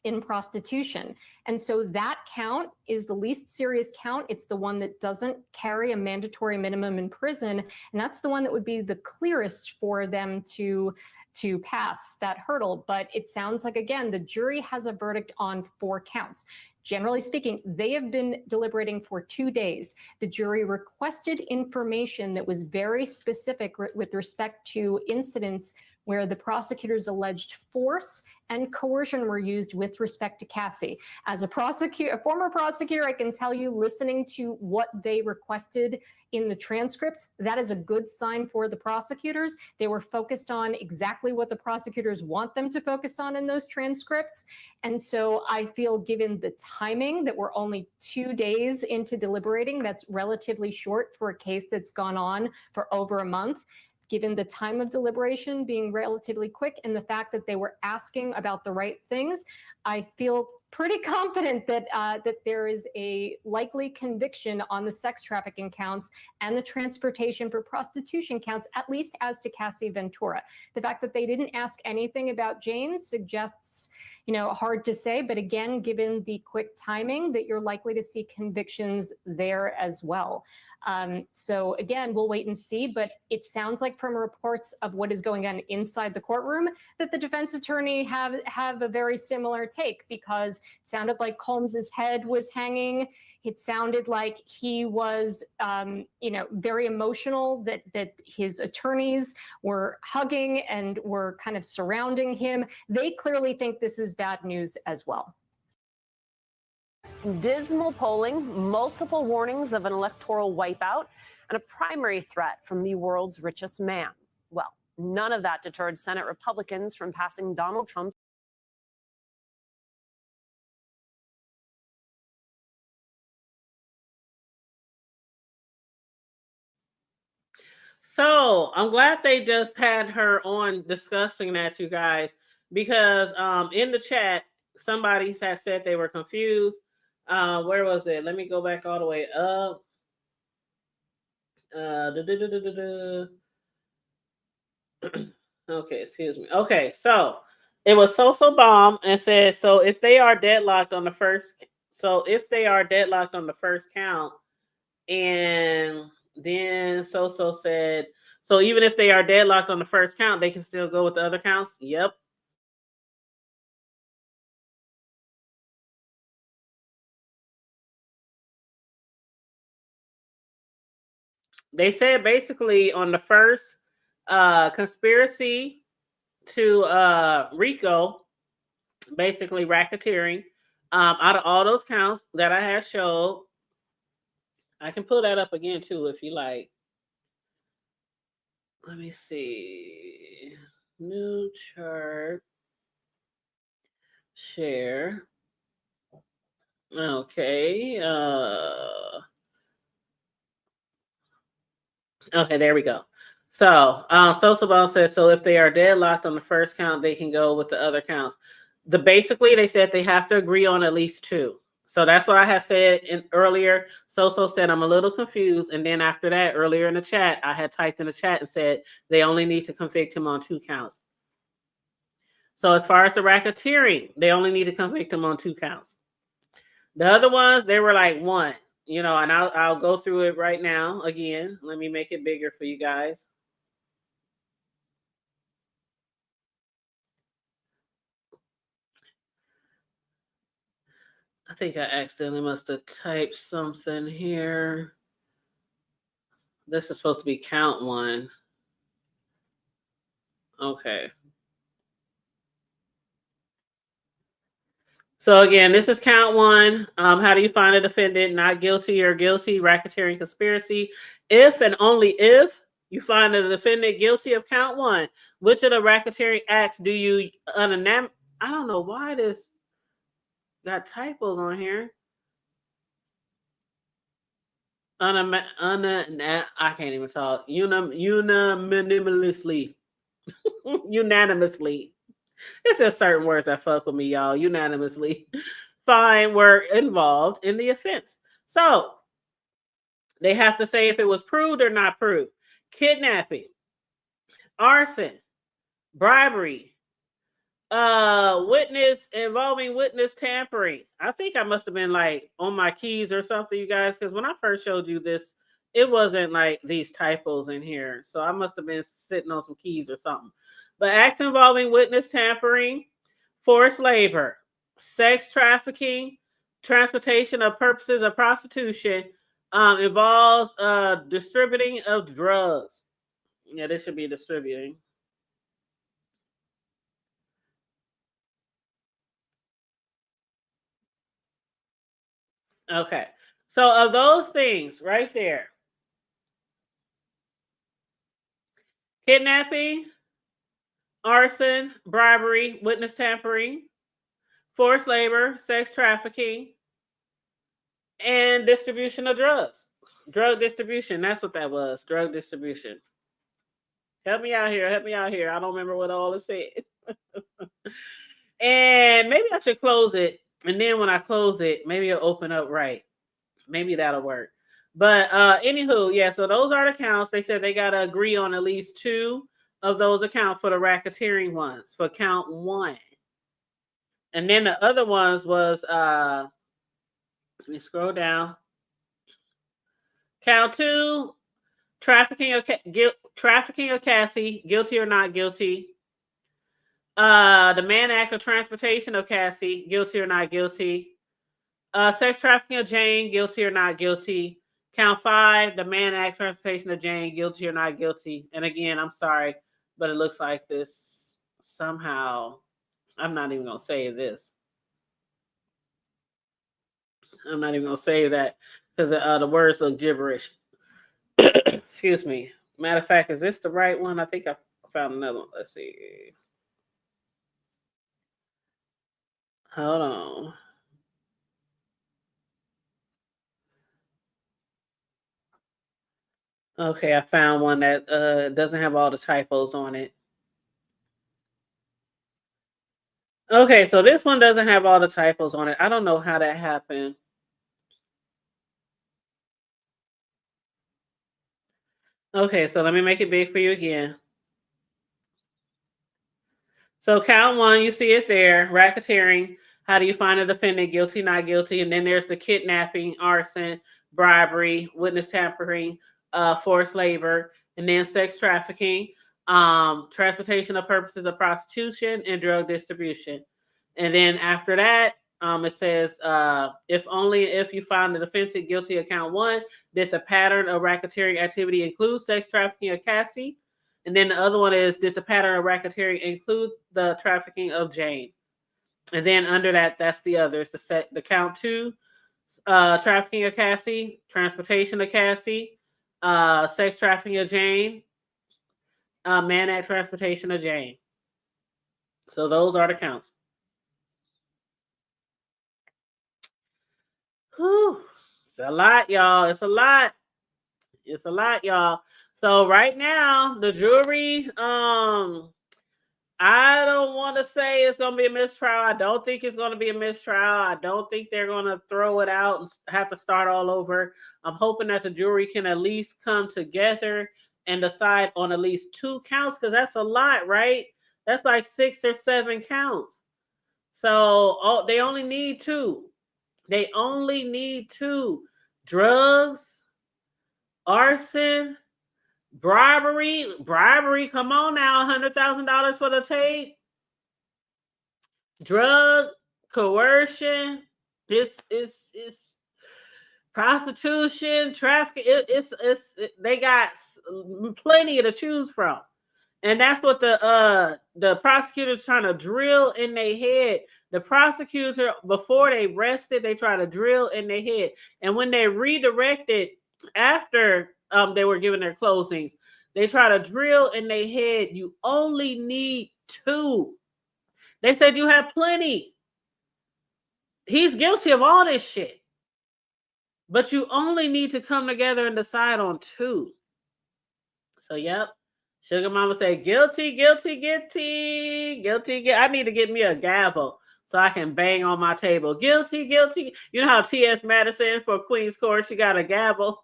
in prostitution. And so that count is the least serious count. It's the one that doesn't carry a mandatory minimum in prison. And that's the one that would be the clearest for them to pass that hurdle. But it sounds like, again, the jury has a verdict on 4 counts. Generally speaking, they have been deliberating for 2 days. The jury requested information that was very specific with respect to incidents where the prosecutors alleged force and coercion were used with respect to Cassie. As a former prosecutor, I can tell you, listening to what they requested in the transcripts, that is a good sign for the prosecutors. They were focused on exactly what the prosecutors want them to focus on in those transcripts. And so I feel, given the timing, that we're only 2 days into deliberating, that's relatively short for a case that's gone on for over a month. Given the time of deliberation being relatively quick and the fact that they were asking about the right things, I feel pretty confident that that there is a likely conviction on the sex trafficking counts and the transportation for prostitution counts, at least as to Cassie Ventura. The fact that they didn't ask anything about Jane suggests, hard to say, but again, given the quick timing, that you're likely to see convictions there as well. So again, we'll wait and see, but it sounds like from reports of what is going on inside the courtroom that the defense attorney have a very similar take, because it sounded like Combs's head was hanging. It sounded like he was, very emotional, that his attorneys were hugging and were kind of surrounding him. They clearly think this is bad news as well. Dismal polling, multiple warnings of an electoral wipeout, and a primary threat from the world's richest man. Well, none of that deterred Senate Republicans from passing Donald Trump's. So I'm glad they just had her on discussing that, you guys, because in the chat, somebody had said they were confused. Where was it? Let me go back all the way up. Okay, excuse me. Okay, so it was So Bomb and said, so if they are deadlocked on the first count, and then So said, so even if they are deadlocked on the first count, they can still go with the other counts. Yep. They said basically on the first conspiracy to RICO, basically racketeering, out of all those counts that I had showed, I can pull that up again too if you like. Let me see. New chart. Share. Okay. Okay, there we go. So, Sosabon says, so if they are deadlocked on the first count, they can go with the other counts. Basically, they said they have to agree on at least 2. So that's what I had said earlier. So said, I'm a little confused. And then after that, earlier in the chat, I had typed in the chat and said they only need to convict him on 2 counts. So as far as the racketeering, they only need to convict him on 2 counts. The other ones, they were like 1. And I'll go through it right now again. Let me make it bigger for you guys. I think I accidentally must have typed something here. This is supposed to be count 1. Okay. So again, this is count 1. How do you find a defendant not guilty or guilty, racketeering, conspiracy? If and only if you find a defendant guilty of count 1, which of the racketeering acts do you I don't know why this got typos on here. I can't even talk. Unanimously. Unanimously. It's just certain words that fuck with me, y'all. Unanimously fine were involved in the offense. So they have to say if it was proved or not proved. Kidnapping, arson, bribery, involving witness tampering. I think I must have been like on my keys or something, you guys, because when I first showed you this, it wasn't like these typos in here. So I must have been sitting on some keys or something. But acts involving witness tampering, forced labor, sex trafficking, transportation of purposes of prostitution, involves distributing of drugs. Yeah, this should be distributing. Okay. So of those things right there, kidnapping, arson, bribery, witness tampering, forced labor, sex trafficking, and distribution of drugs. Drug distribution. That's what that was. Drug distribution. Help me out here. Help me out here. I don't remember what all it said. And maybe I should close it. And then when I close it, maybe it'll open up right. Maybe that'll work. But anywho, yeah, so those are the counts. They said they gotta agree on at least 2 of those accounts for the racketeering ones for count 1. And then the other ones was let me scroll down. Count 2, trafficking of Cassie, guilty or not guilty. The Mann Act of Transportation of Cassie, guilty or not guilty. Sex trafficking of Jane, guilty or not guilty. Count 5, the Mann Act Transportation of Jane, guilty or not guilty. And again, I'm sorry, but it looks like this somehow, I'm not even going to save this. I'm not even going to save that because the words look gibberish. Excuse me. Matter of fact, is this the right one? I think I found another one. Let's see. Hold on. Okay, I found one that doesn't have all the typos on it. Okay, so this one doesn't have all the typos on it. I don't know how that happened. Okay, so let me make it big for you again. So count 1, you see it's there, racketeering. How do you find a defendant guilty, not guilty? And then there's the kidnapping, arson, bribery, witness tampering, forced labor, and then sex trafficking, transportation of purposes of prostitution, and drug distribution. And then after that, it says, if only if you find the defendant guilty of count 1, did the pattern of racketeering activity include sex trafficking of Cassie? And then the other one is, did the pattern of racketeering include the trafficking of Jane? And then under that, that's the others. The count 2, trafficking of Cassie, transportation of Cassie, sex trafficking of Jane, Mann Act transportation of Jane. So those are the counts. Whew. It's a lot, y'all. It's a lot. It's a lot, y'all. So right now, the jury, I don't want to say it's going to be a mistrial. I don't think it's going to be a mistrial. I don't think they're going to throw it out and have to start all over. I'm hoping that the jury can at least come together and decide on at least 2 counts, because that's a lot, right? That's like 6 or 7 counts. So they only need 2. They only need 2. Drugs, arson, bribery, come on now, $100,000 for the tape. Drug, coercion, this is prostitution, trafficking. They got plenty to choose from. And that's what the prosecutor's trying to drill in their head. The prosecutor, before they arrested, they try to drill in their head. And when they redirected after they were given their closings, they try to drill in their head, you only need 2. They said you have plenty. He's guilty of all this shit. But you only need to come together and decide on 2. So, yep. Sugar Mama said, guilty, guilty, guilty, guilty. I need to get me a gavel so I can bang on my table. Guilty, guilty. You know how T.S. Madison for Queen's Court, she got a gavel.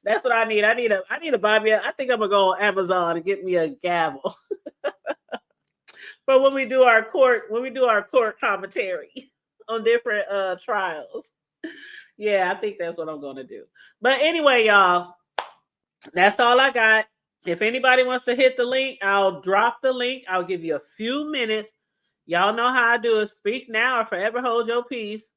That's what I need. I need to buy me I think I'm gonna go on Amazon and get me a gavel. But when we do our court commentary on different trials. Yeah, I think that's what I'm gonna do. But anyway, y'all, that's all I got. If anybody wants to hit the link, I'll drop the link. I'll give you a few minutes. Y'all know how I do it. Speak now or forever hold your peace.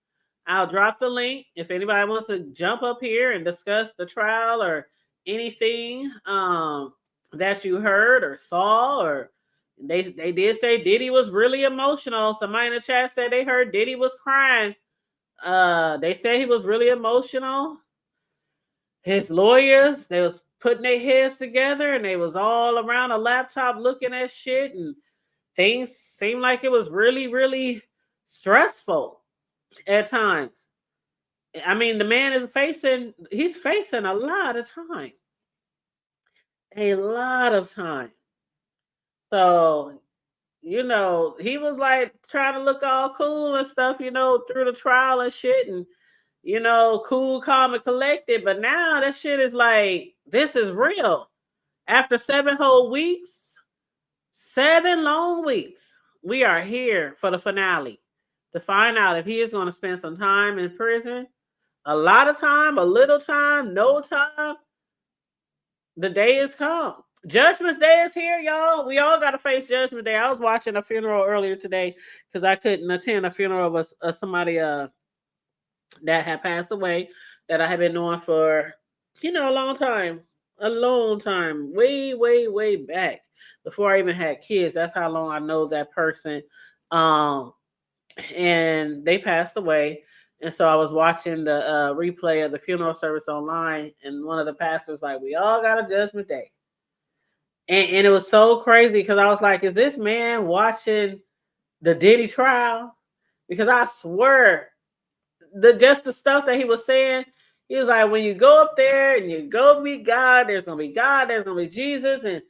I'll drop the link. If anybody wants to jump up here and discuss the trial or anything that you heard or saw, or they did say Diddy was really emotional. Somebody in the chat said they heard Diddy was crying. They said he was really emotional. His lawyers, they was putting their heads together and they was all around a laptop looking at shit, and things seemed like it was really, really stressful at times. I mean, the man he's facing a lot of time. A lot of time. So, he was like trying to look all cool and stuff, through the trial and shit, and cool, calm, and collected. But now that shit is like, this is real. After 7 whole weeks, 7 long weeks, we are here for the finale to find out if he is going to spend some time in prison, a lot of time, a little time, no time. The day is come. Judgment Day is here, y'all. We all got to face Judgment Day. I was watching a funeral earlier today because I couldn't attend a funeral of somebody that had passed away that I had been knowing for, a long time. A long time. Way, way, way back. Before I even had kids. That's how long I know that person. And they passed away. And so I was watching the replay of the funeral service online, and one of the pastors like, we all got a Judgment Day. And it was so crazy because I was like, is this man watching the Diddy trial? Because I swear, just the stuff that he was saying, he was like, when you go up there and you go meet God, there's gonna be God, there's gonna be Jesus, and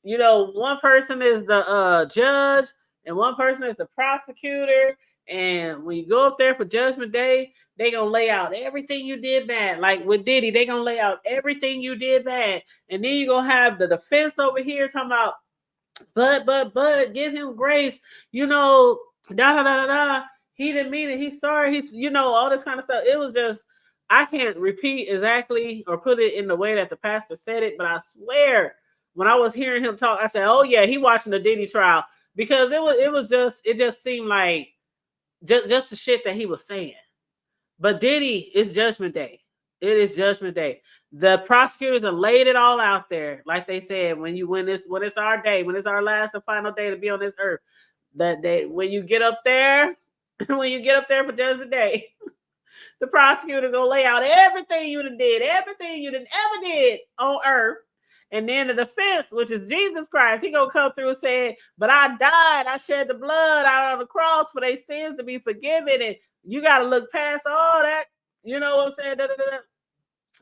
one person is the judge and one person is the prosecutor. And when you go up there for Judgment Day, they gonna lay out everything you did bad. Like with Diddy, they gonna lay out everything you did bad, and then you gonna have the defense over here talking about, but give him grace, da da da da da. He didn't mean it. He's sorry. He's all this kind of stuff. It was just, I can't repeat exactly or put it in the way that the pastor said it, but I swear when I was hearing him talk, I said, oh yeah, he watching the Diddy trial, because it just seemed like just the shit that he was saying. But Diddy is Judgment Day. It is Judgment Day. The prosecutors have laid it all out there, like they said, when it's our day, when it's our last and final day to be on this earth, that day when you get up there, when you get up there for Judgment Day, the prosecutor gonna lay out everything you did, everything you ever did on earth. And then the defense, which is Jesus Christ, he gonna come through and say, but I died, I shed the blood out on the cross for their sins to be forgiven. And you got to look past all that. You know what I'm saying? Da, da, da, da.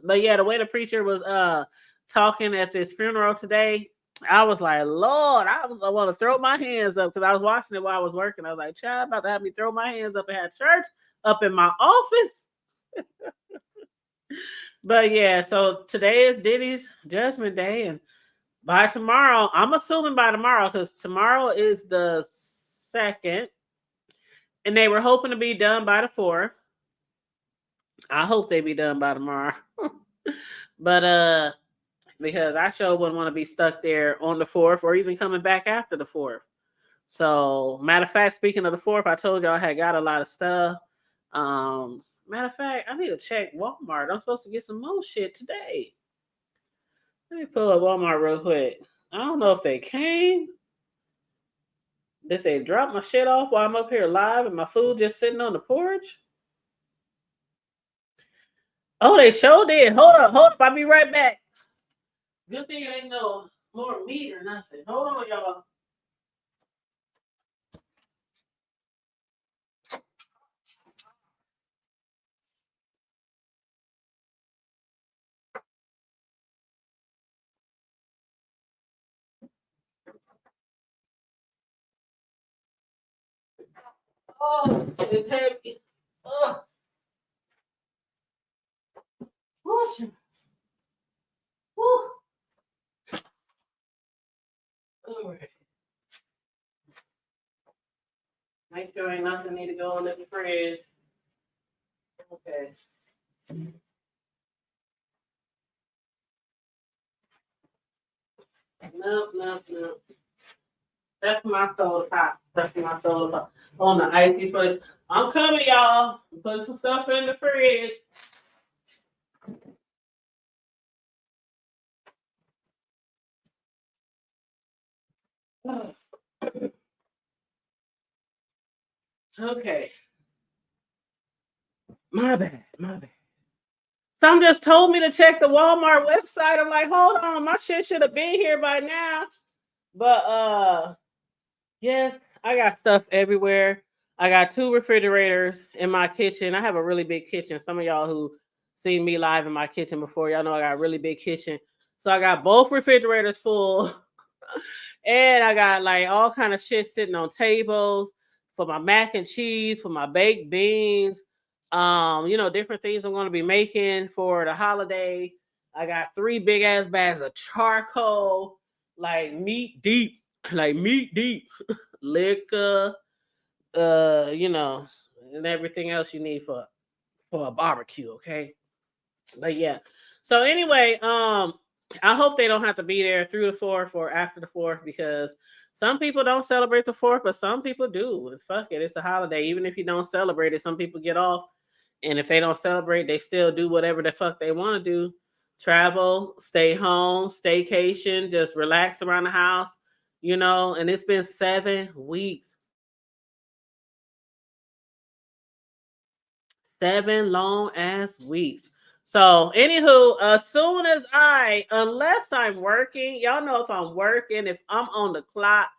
But yeah, the way the preacher was talking at this funeral today, I was like, Lord, I want to throw my hands up, because I was watching it while I was working. I was like, child, about to have me throw my hands up and have church up in my office. But yeah, so today is Diddy's Judgment Day, and by tomorrow, I'm assuming by tomorrow, because tomorrow is the 2nd, and they were hoping to be done by the 4th. I hope they be done by tomorrow. But because I sure wouldn't want to be stuck there on the 4th or even coming back after the 4th. So, matter of fact, speaking of the 4th, I told y'all I had got a lot of stuff. Matter of fact, I need to check Walmart. I'm supposed to get some more shit today. Let me pull up Walmart real quick. I don't know if they came. Did they drop my shit off while I'm up here live and my food just sitting on the porch? Oh, they sure did. Hold up. I'll be right back. Good thing it ain't no more meat or nothing. Hold on, y'all. Oh, it's heavy. Oh. Woo. All right. Make sure ain't nothing need to go in the fridge. Okay. Nope. That's my soda pop. On the icy foot. I'm coming, y'all. I'm putting some stuff in the fridge. Okay. My bad. Some just told me to check the Walmart website. I'm like, hold on, my shit should have been here by now. But yes, I got stuff everywhere. I got 2 refrigerators in my kitchen. I have a really big kitchen. Some of y'all who seen me live in my kitchen before, y'all know I got a really big kitchen. So I got both refrigerators full. And I got like all kind of shit sitting on tables for my mac and cheese, for my baked beans, different things I'm going to be making for the holiday. I got 3 big ass bags of charcoal, like meat deep, liquor, and everything else you need for a barbecue. Okay, but yeah. So anyway, I hope they don't have to be there through the 4th or after the 4th, because some people don't celebrate the 4th, but some people do. And fuck it, it's a holiday. Even if you don't celebrate it, some people get off, and if they don't celebrate, they still do whatever the fuck they want to do. Travel, stay home, staycation, just relax around the house, and it's been 7 weeks. 7 long ass weeks. So, anywho, as soon as unless I'm working, y'all know if I'm working, if I'm on the clock,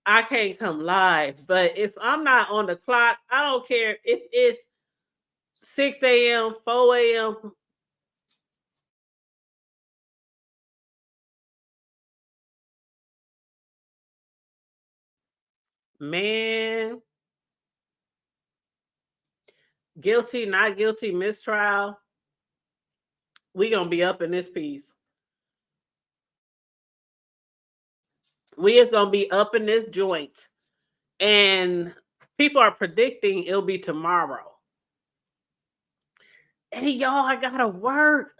I can't come live. But if I'm not on the clock, I don't care if it's 6 a.m., 4 a.m. Man, guilty, not guilty, mistrial. We gonna be up in this piece. We is gonna be up in this joint, and people are predicting it'll be tomorrow. Hey y'all, I gotta work.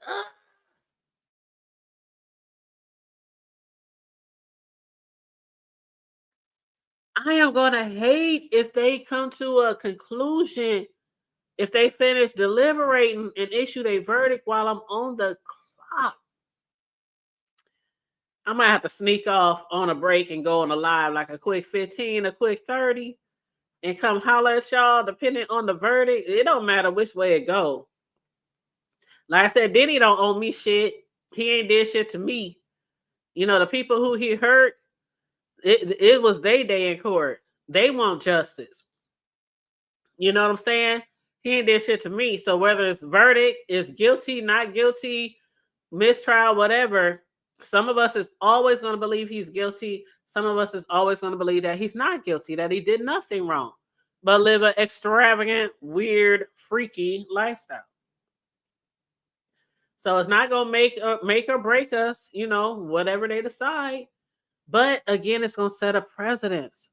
I am gonna hate if they come to a conclusion, if they finish deliberating and issue their verdict while I'm on the clock. I might have to sneak off on a break and go on a live, like a quick 15, a quick 30, and come holler at y'all, depending on the verdict. It don't matter which way it go. Like I said, Diddy don't owe me shit. He ain't did shit to me. The people who he hurt, it was their day in court. They want justice. You know what I'm saying? He ain't did shit to me. So whether it's verdict, is guilty, not guilty, mistrial, whatever, some of us is always going to believe he's guilty. Some of us is always going to believe that he's not guilty, that he did nothing wrong, but live an extravagant, weird, freaky lifestyle. So it's not going to make or break us, whatever they decide. But again, it's going to set a precedence.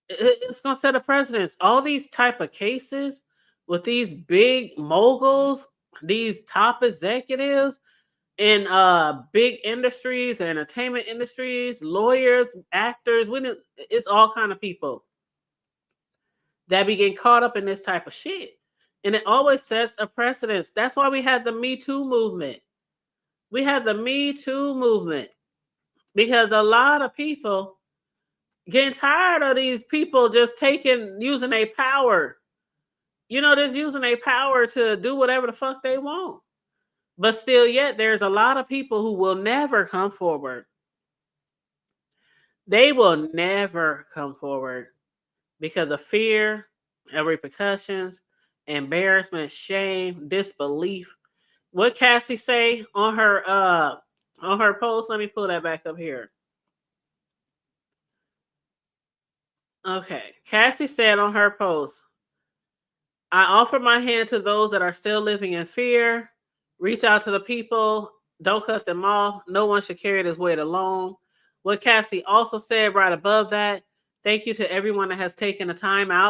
It's going to set a precedence. All these type of cases with these big moguls, these top executives in big industries, entertainment industries, lawyers, actors, it's all kind of people that be getting caught up in this type of shit. And it always sets a precedence. That's why we had the Me Too movement. Because a lot of people getting tired of these people just using their power. Just using their power to do whatever the fuck they want. But still yet, there's a lot of people who will never come forward. They will never come forward because of fear of repercussions, embarrassment, shame, disbelief. What Cassie say on her post? Let me pull that back up here. Okay. Cassie said on her post, I offer my hand to those that are still living in fear. Reach out to the people. Don't cut them off. No one should carry this weight alone. What Cassie also said right above that, thank you to everyone that has taken the time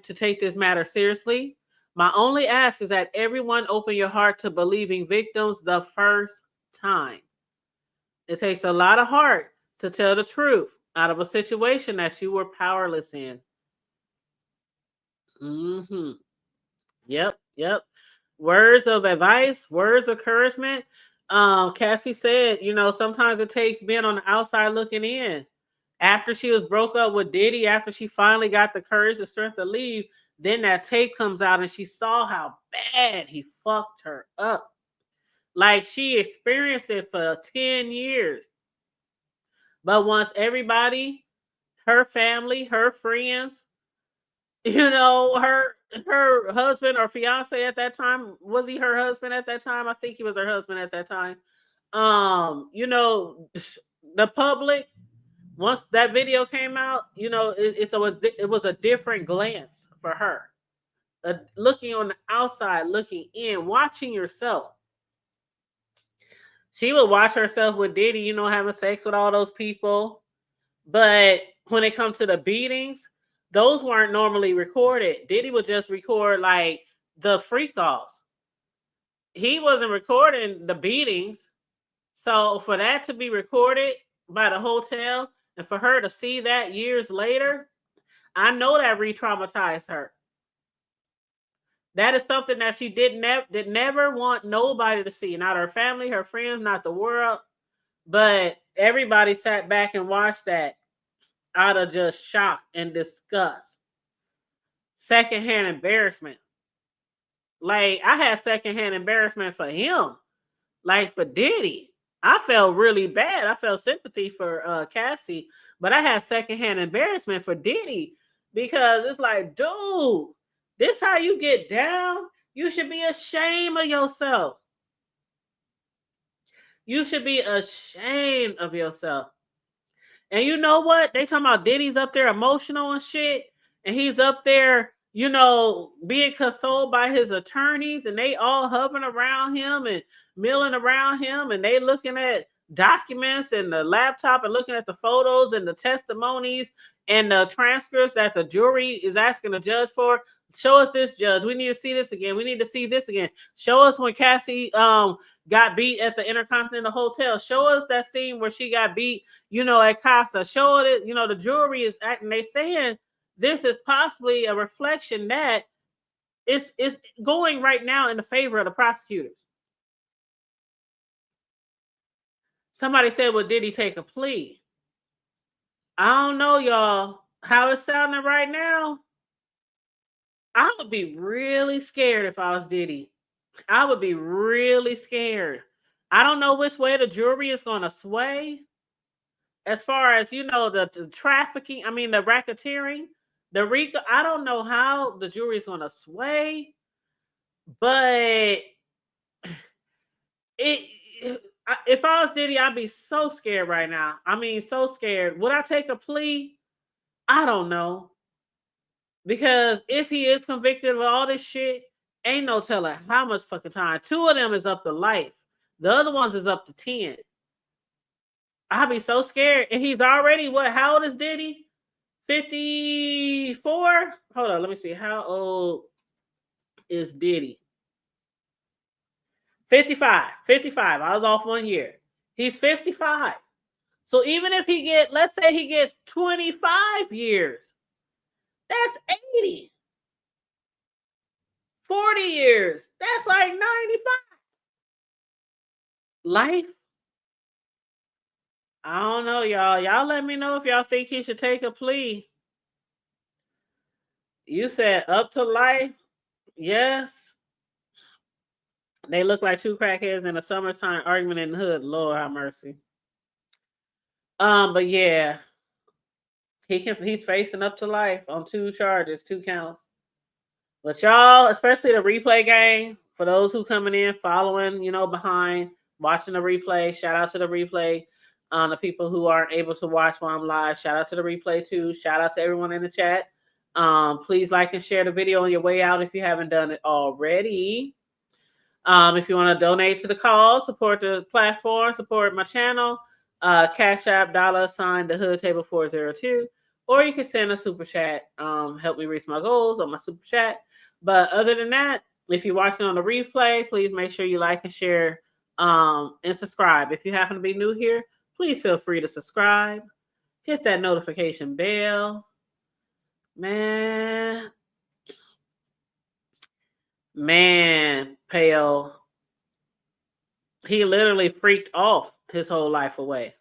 to take this matter seriously. My only ask is that everyone open your heart to believing victims the first time. It takes a lot of heart to tell the truth out of a situation that you were powerless in. Mm-hmm. Yep. Words of advice, words of encouragement. Cassie said, sometimes it takes being on the outside looking in. After she was broke up with Diddy, after she finally got the courage, the strength to leave, then that tape comes out and she saw how bad he fucked her up. Like she experienced it for 10 years. But once everybody, her family, her friends, her husband or fiance at that time, was he her husband at that time? I think he was her husband at that time. The public, once that video came out, it was a different glance for her. Looking on the outside, looking in, watching yourself. She would watch herself with Diddy, having sex with all those people. But when it comes to the beatings, those weren't normally recorded. Diddy would just record like the freak offs. He wasn't recording the beatings. So for that to be recorded by the hotel and for her to see that years later, I know that re-traumatized her. That is something that she did never want nobody to see. Not her family, her friends, not the world. But everybody sat back and watched that out of just shock and disgust. Secondhand embarrassment. Like, I had secondhand embarrassment for him. Like, for Diddy. I felt really bad. I felt sympathy for Cassie. But I had secondhand embarrassment for Diddy. Because it's like, dude, this how you get down? You should be ashamed of yourself. You should be ashamed of yourself. And you know what? They talking about Diddy's up there emotional and shit. And he's up there, being consoled by his attorneys. And they all hovering around him and milling around him. And they looking at documents and the laptop and looking at the photos and the testimonies and the transcripts that the jury is asking the judge for. Show us this, judge. We need to see this again. We need to see this again. Show us when Cassie got beat at the Intercontinental Hotel. Show us that scene where she got beat, at Casa. Show it, the jury is acting. They saying this is possibly a reflection that it's going right now in the favor of the prosecutors. Somebody said, well, did he take a plea? I don't know, y'all. How it's sounding right now, I would be really scared if I was Diddy. I would be really scared. I don't know which way the jury is going to sway. As far as, the trafficking, the racketeering, the RICO, I don't know how the jury is going to sway. But if I was Diddy, I'd be so scared right now. So scared. Would I take a plea? I don't know. Because if he is convicted of all this shit, ain't no telling how much fucking time. 2 of them is up to life. The other ones is up to 10. I'd be so scared. And he's already, how old is Diddy? 54? Hold on, let me see. How old is Diddy? 55. 55. I was off 1 year. He's 55. So even if let's say he gets 25 years, that's 80. 40 years, that's like 95. Life? I don't know, y'all. Y'all let me know if y'all think he should take a plea. You said up to life? Yes. They look like 2 crackheads in a summertime argument in the hood. Lord have mercy. But yeah, he's facing up to life on 2 charges, 2 counts. But y'all, especially the replay gang, for those who coming in, following, behind, watching the replay, shout out to the replay. The people who aren't able to watch while I'm live, shout out to the replay too. Shout out to everyone in the chat. Please like and share the video on your way out if you haven't done it already. If you want to donate to the cause, support the platform, support my channel, Cash App, $ the Hood Table 402, or you can send a super chat. Help me reach my goals on my super chat. But other than that, if you're watching on the replay, please make sure you like and share and subscribe. If you happen to be new here, please feel free to subscribe. Hit that notification bell. Man, Pale. He literally freaked off his whole life away.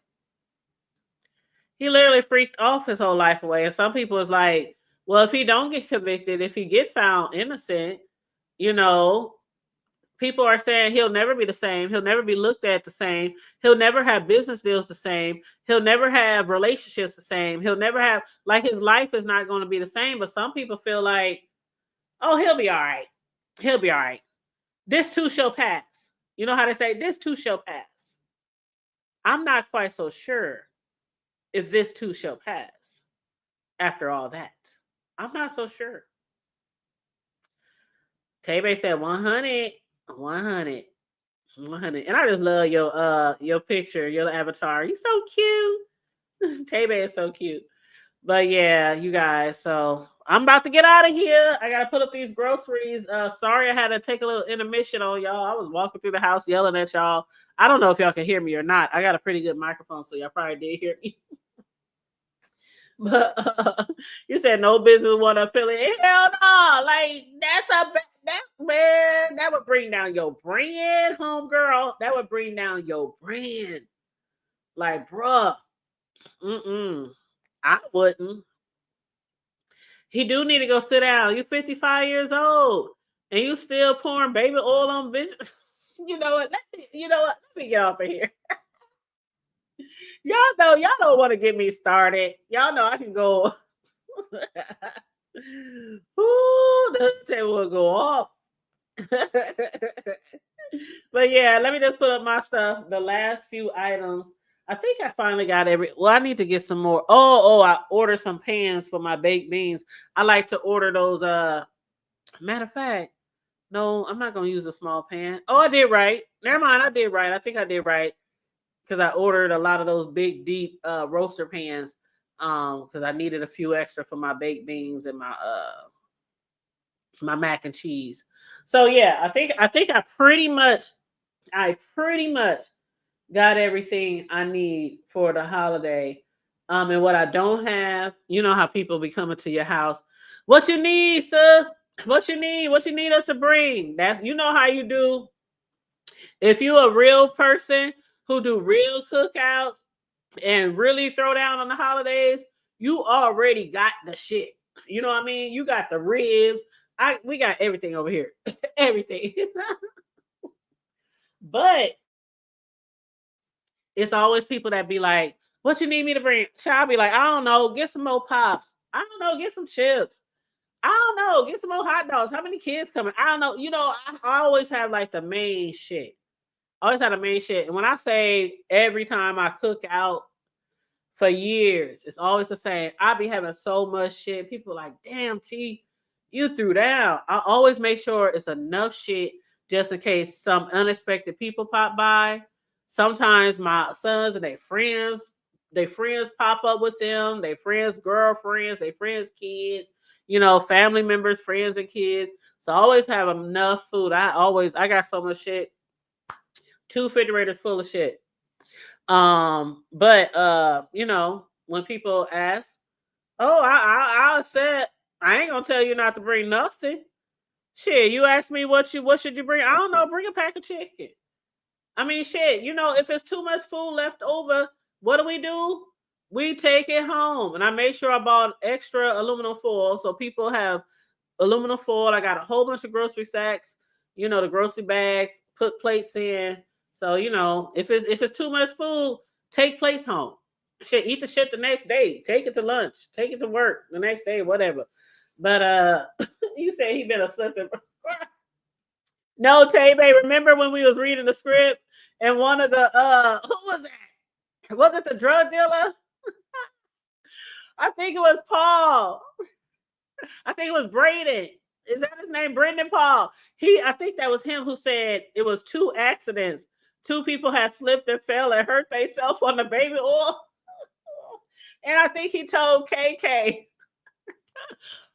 He literally freaked off his whole life away. And some people is like, well, if he don't get convicted, if he get found innocent, you know, people are saying he'll never be the same. He'll never be looked at the same. He'll never have business deals the same. He'll never have relationships the same. He'll never have, like, his life is not going to be the same. But some people feel like, oh, he'll be all right. He'll be all right. This too shall pass. You know how they say, this too shall pass. I'm not quite so sure if this too shall pass after all that. I'm not so sure. Tebe said 100. 100. And I just love your picture, your avatar. You're so cute. Tebe is so cute. But yeah, you guys, so I'm about to get out of here. I gotta put up these groceries. Sorry I had to take a little intermission on y'all. I was walking through the house yelling at y'all. I don't know if y'all can hear me or not. I got a pretty good microphone, so y'all probably did hear me. But you said no business with one affiliate. Hell no. Like, that would bring down your brand, homegirl. That would bring down your brand. Like, bruh. I wouldn't. He do need to go sit down. You're 55 years old and you still pouring baby oil on bitches. You know what? Let me get off of here. Y'all don't want to get me started. Y'all know I can go. Ooh, the table will go off. But yeah, let me just put up my stuff. The last few items. I think I finally got well, I need to get some more. I ordered some pans for my baked beans. I like to order those. Matter of fact, no, I'm not gonna use a small pan. Oh, I did right. Never mind, I did right. I think I did right because I ordered a lot of those big, deep roaster pans. Because I needed a few extra for my baked beans and my mac and cheese. So yeah, I think I pretty much got everything I need for the holiday. And what I don't have, you know how people be coming to your house. What you need, sis? What you need? What you need us to bring? That's, you know how you do. If you a real person who do real cookouts and really throw down on the holidays, you already got the shit. You know what I mean? You got the ribs. We got everything over here. Everything. But it's always people that be like, what you need me to bring? Child be like, I don't know, get some more pops. I don't know, get some chips. I don't know, get some more hot dogs. How many kids coming? I don't know. You know, I always have like the main shit. I always have the main shit. And when I say every time I cook out for years, it's always the same. I be having so much shit. People like, damn, T, you threw down. I always make sure it's enough shit just in case some unexpected people pop by. Sometimes my sons and their friends pop up with them, their friends' girlfriends, their friends' kids, you know, family members, friends and kids. So I always have enough food. I got so much shit. 2 refrigerators full of shit. But you know, when people ask, oh, I said I ain't gonna tell you not to bring nothing. Shit, you ask me what should you bring? I don't know, bring a pack of chicken. I mean, shit, you know, if it's too much food left over, what do? We take it home. And I made sure I bought extra aluminum foil so people have aluminum foil. I got a whole bunch of grocery sacks, you know, the grocery bags, put plates in. So, you know, if it's too much food, take plates home. Shit, eat the shit the next day. Take it to lunch. Take it to work the next day, whatever. But you say he been a slipper. No, Tebe, remember when we was reading the script and one of the who was that? Was it the drug dealer? I think it was Paul. I think it was Braden. Is that his name? Brendan Paul. I think that was him who said it was 2 accidents. 2 people had slipped and fell and hurt themselves on the baby oil. And I think he told KK.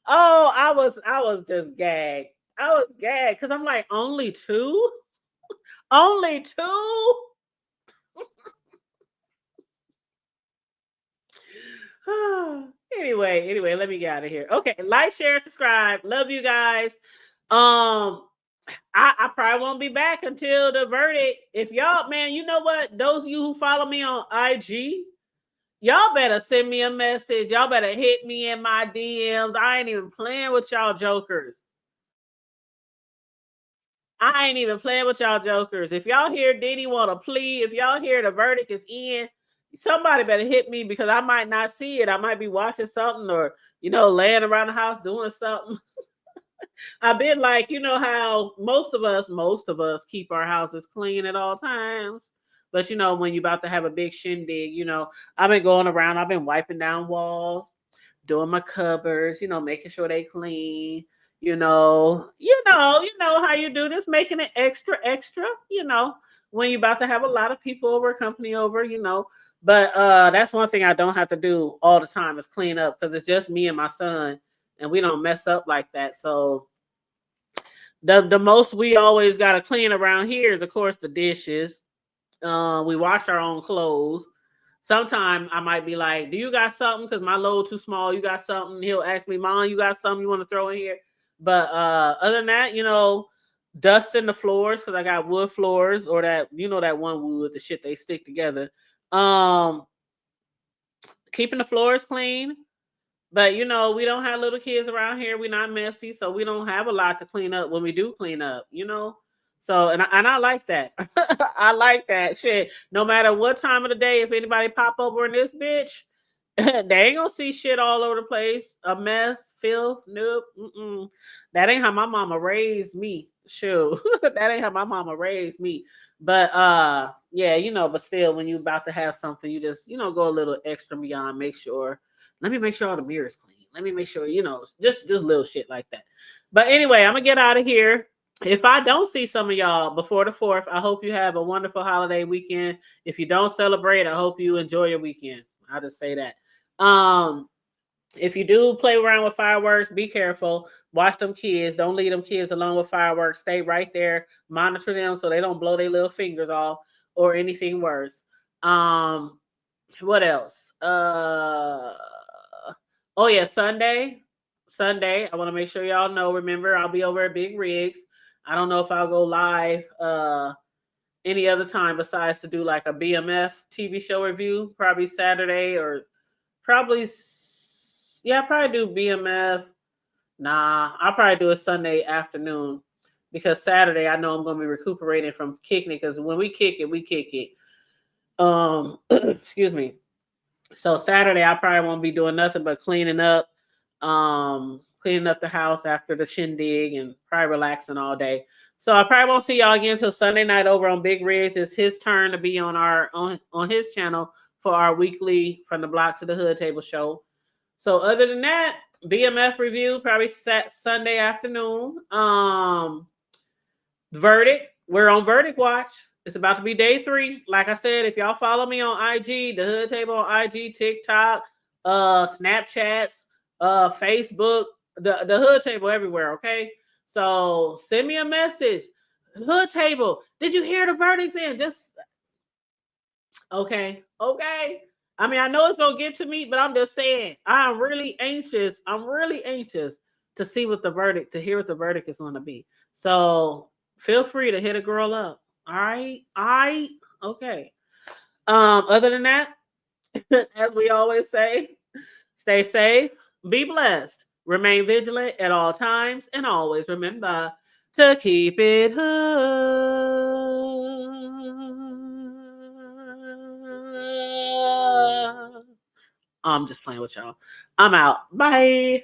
Oh, I was just gagged. I was gagged because I'm like, only 2? Only 2? Anyway, let me get out of here. Okay, like, share, subscribe. Love you guys. I probably won't be back until the verdict. If y'all, man, you know what? Those of you who follow me on IG, Y'all better send me a message. Y'all better hit me in my DMs. I ain't even playing with y'all jokers. I ain't even playing with y'all jokers. If y'all hear Diddy want to plea, if y'all hear the verdict is in, somebody better hit me because I might not see it. I might be watching something or, laying around the house doing something. I've been like, how most of us keep our houses clean at all times. But when you're about to have a big shindig, I've been going around, I've been wiping down walls, doing my cupboards, making sure they clean, how you do this, making it extra, when you're about to have a lot of people over, company over, But that's one thing I don't have to do all the time is clean up because it's just me and my son, and we don't mess up like that. So the most we always got to clean around here is, of course, the dishes. We wash our own clothes. Sometimes I might be like, do you got something? Because my load too small. You got something? He'll ask me, Mom, you got something you want to throw in here? But other than that, dusting the floors because I got wood floors or that, that one wood, the shit they stick together. Keeping the floors clean. But we don't have little kids around here. We're not messy, so we don't have a lot to clean up when we do clean up, So and I like that. I like that shit. No matter what time of the day, if anybody pop over in this bitch, they ain't gonna see shit all over the place. A mess, filth, nope. That ain't how my mama raised me. Sure. That ain't how my mama raised me. But yeah, but still when you about to have something, you just, go a little extra beyond, make sure. Let me make sure all the mirrors clean. Let me make sure, just little shit like that. But anyway, I'm gonna get out of here. If I don't see some of y'all before the 4th, I hope you have a wonderful holiday weekend. If you don't celebrate, I hope you enjoy your weekend. I'll just say that. If you do play around with fireworks, be careful. Watch them kids. Don't leave them kids alone with fireworks. Stay right there. Monitor them so they don't blow their little fingers off or anything worse. What else? Oh yeah, Sunday. I want to make sure y'all know. Remember, I'll be over at Big Rigs. I don't know if I'll go live any other time besides to do like a BMF TV show review. Probably Saturday or probably I'll probably do BMF. Nah, I'll probably do a Sunday afternoon because Saturday I know I'm gonna be recuperating from kicking it because when we kick it, we kick it. Excuse me. So Saturday I probably won't be doing nothing but cleaning up the house after the shindig and probably relaxing all day. So I probably won't see y'all again until Sunday night over on Big Riz. It's his turn to be on on his channel for our weekly From the Block to the Hood table show. So other than that, BMF review probably Sunday afternoon. Verdict. We're on Verdict Watch. It's about to be day 3. Like I said, if y'all follow me on IG, the Hood Table on IG, TikTok, Snapchats, Facebook, the Hood Table everywhere. Okay, so send me a message. Hood Table, did you hear the verdicts in? Just okay. I mean, I know it's gonna get to me, but I'm just saying, I'm really anxious. To see what the verdict, to hear what the verdict is going to be. So feel free to hit a girl up. All right. Okay. Other than that, as we always say, stay safe, be blessed, remain vigilant at all times, and always remember to keep it I'm just playing with y'all. I'm out. Bye.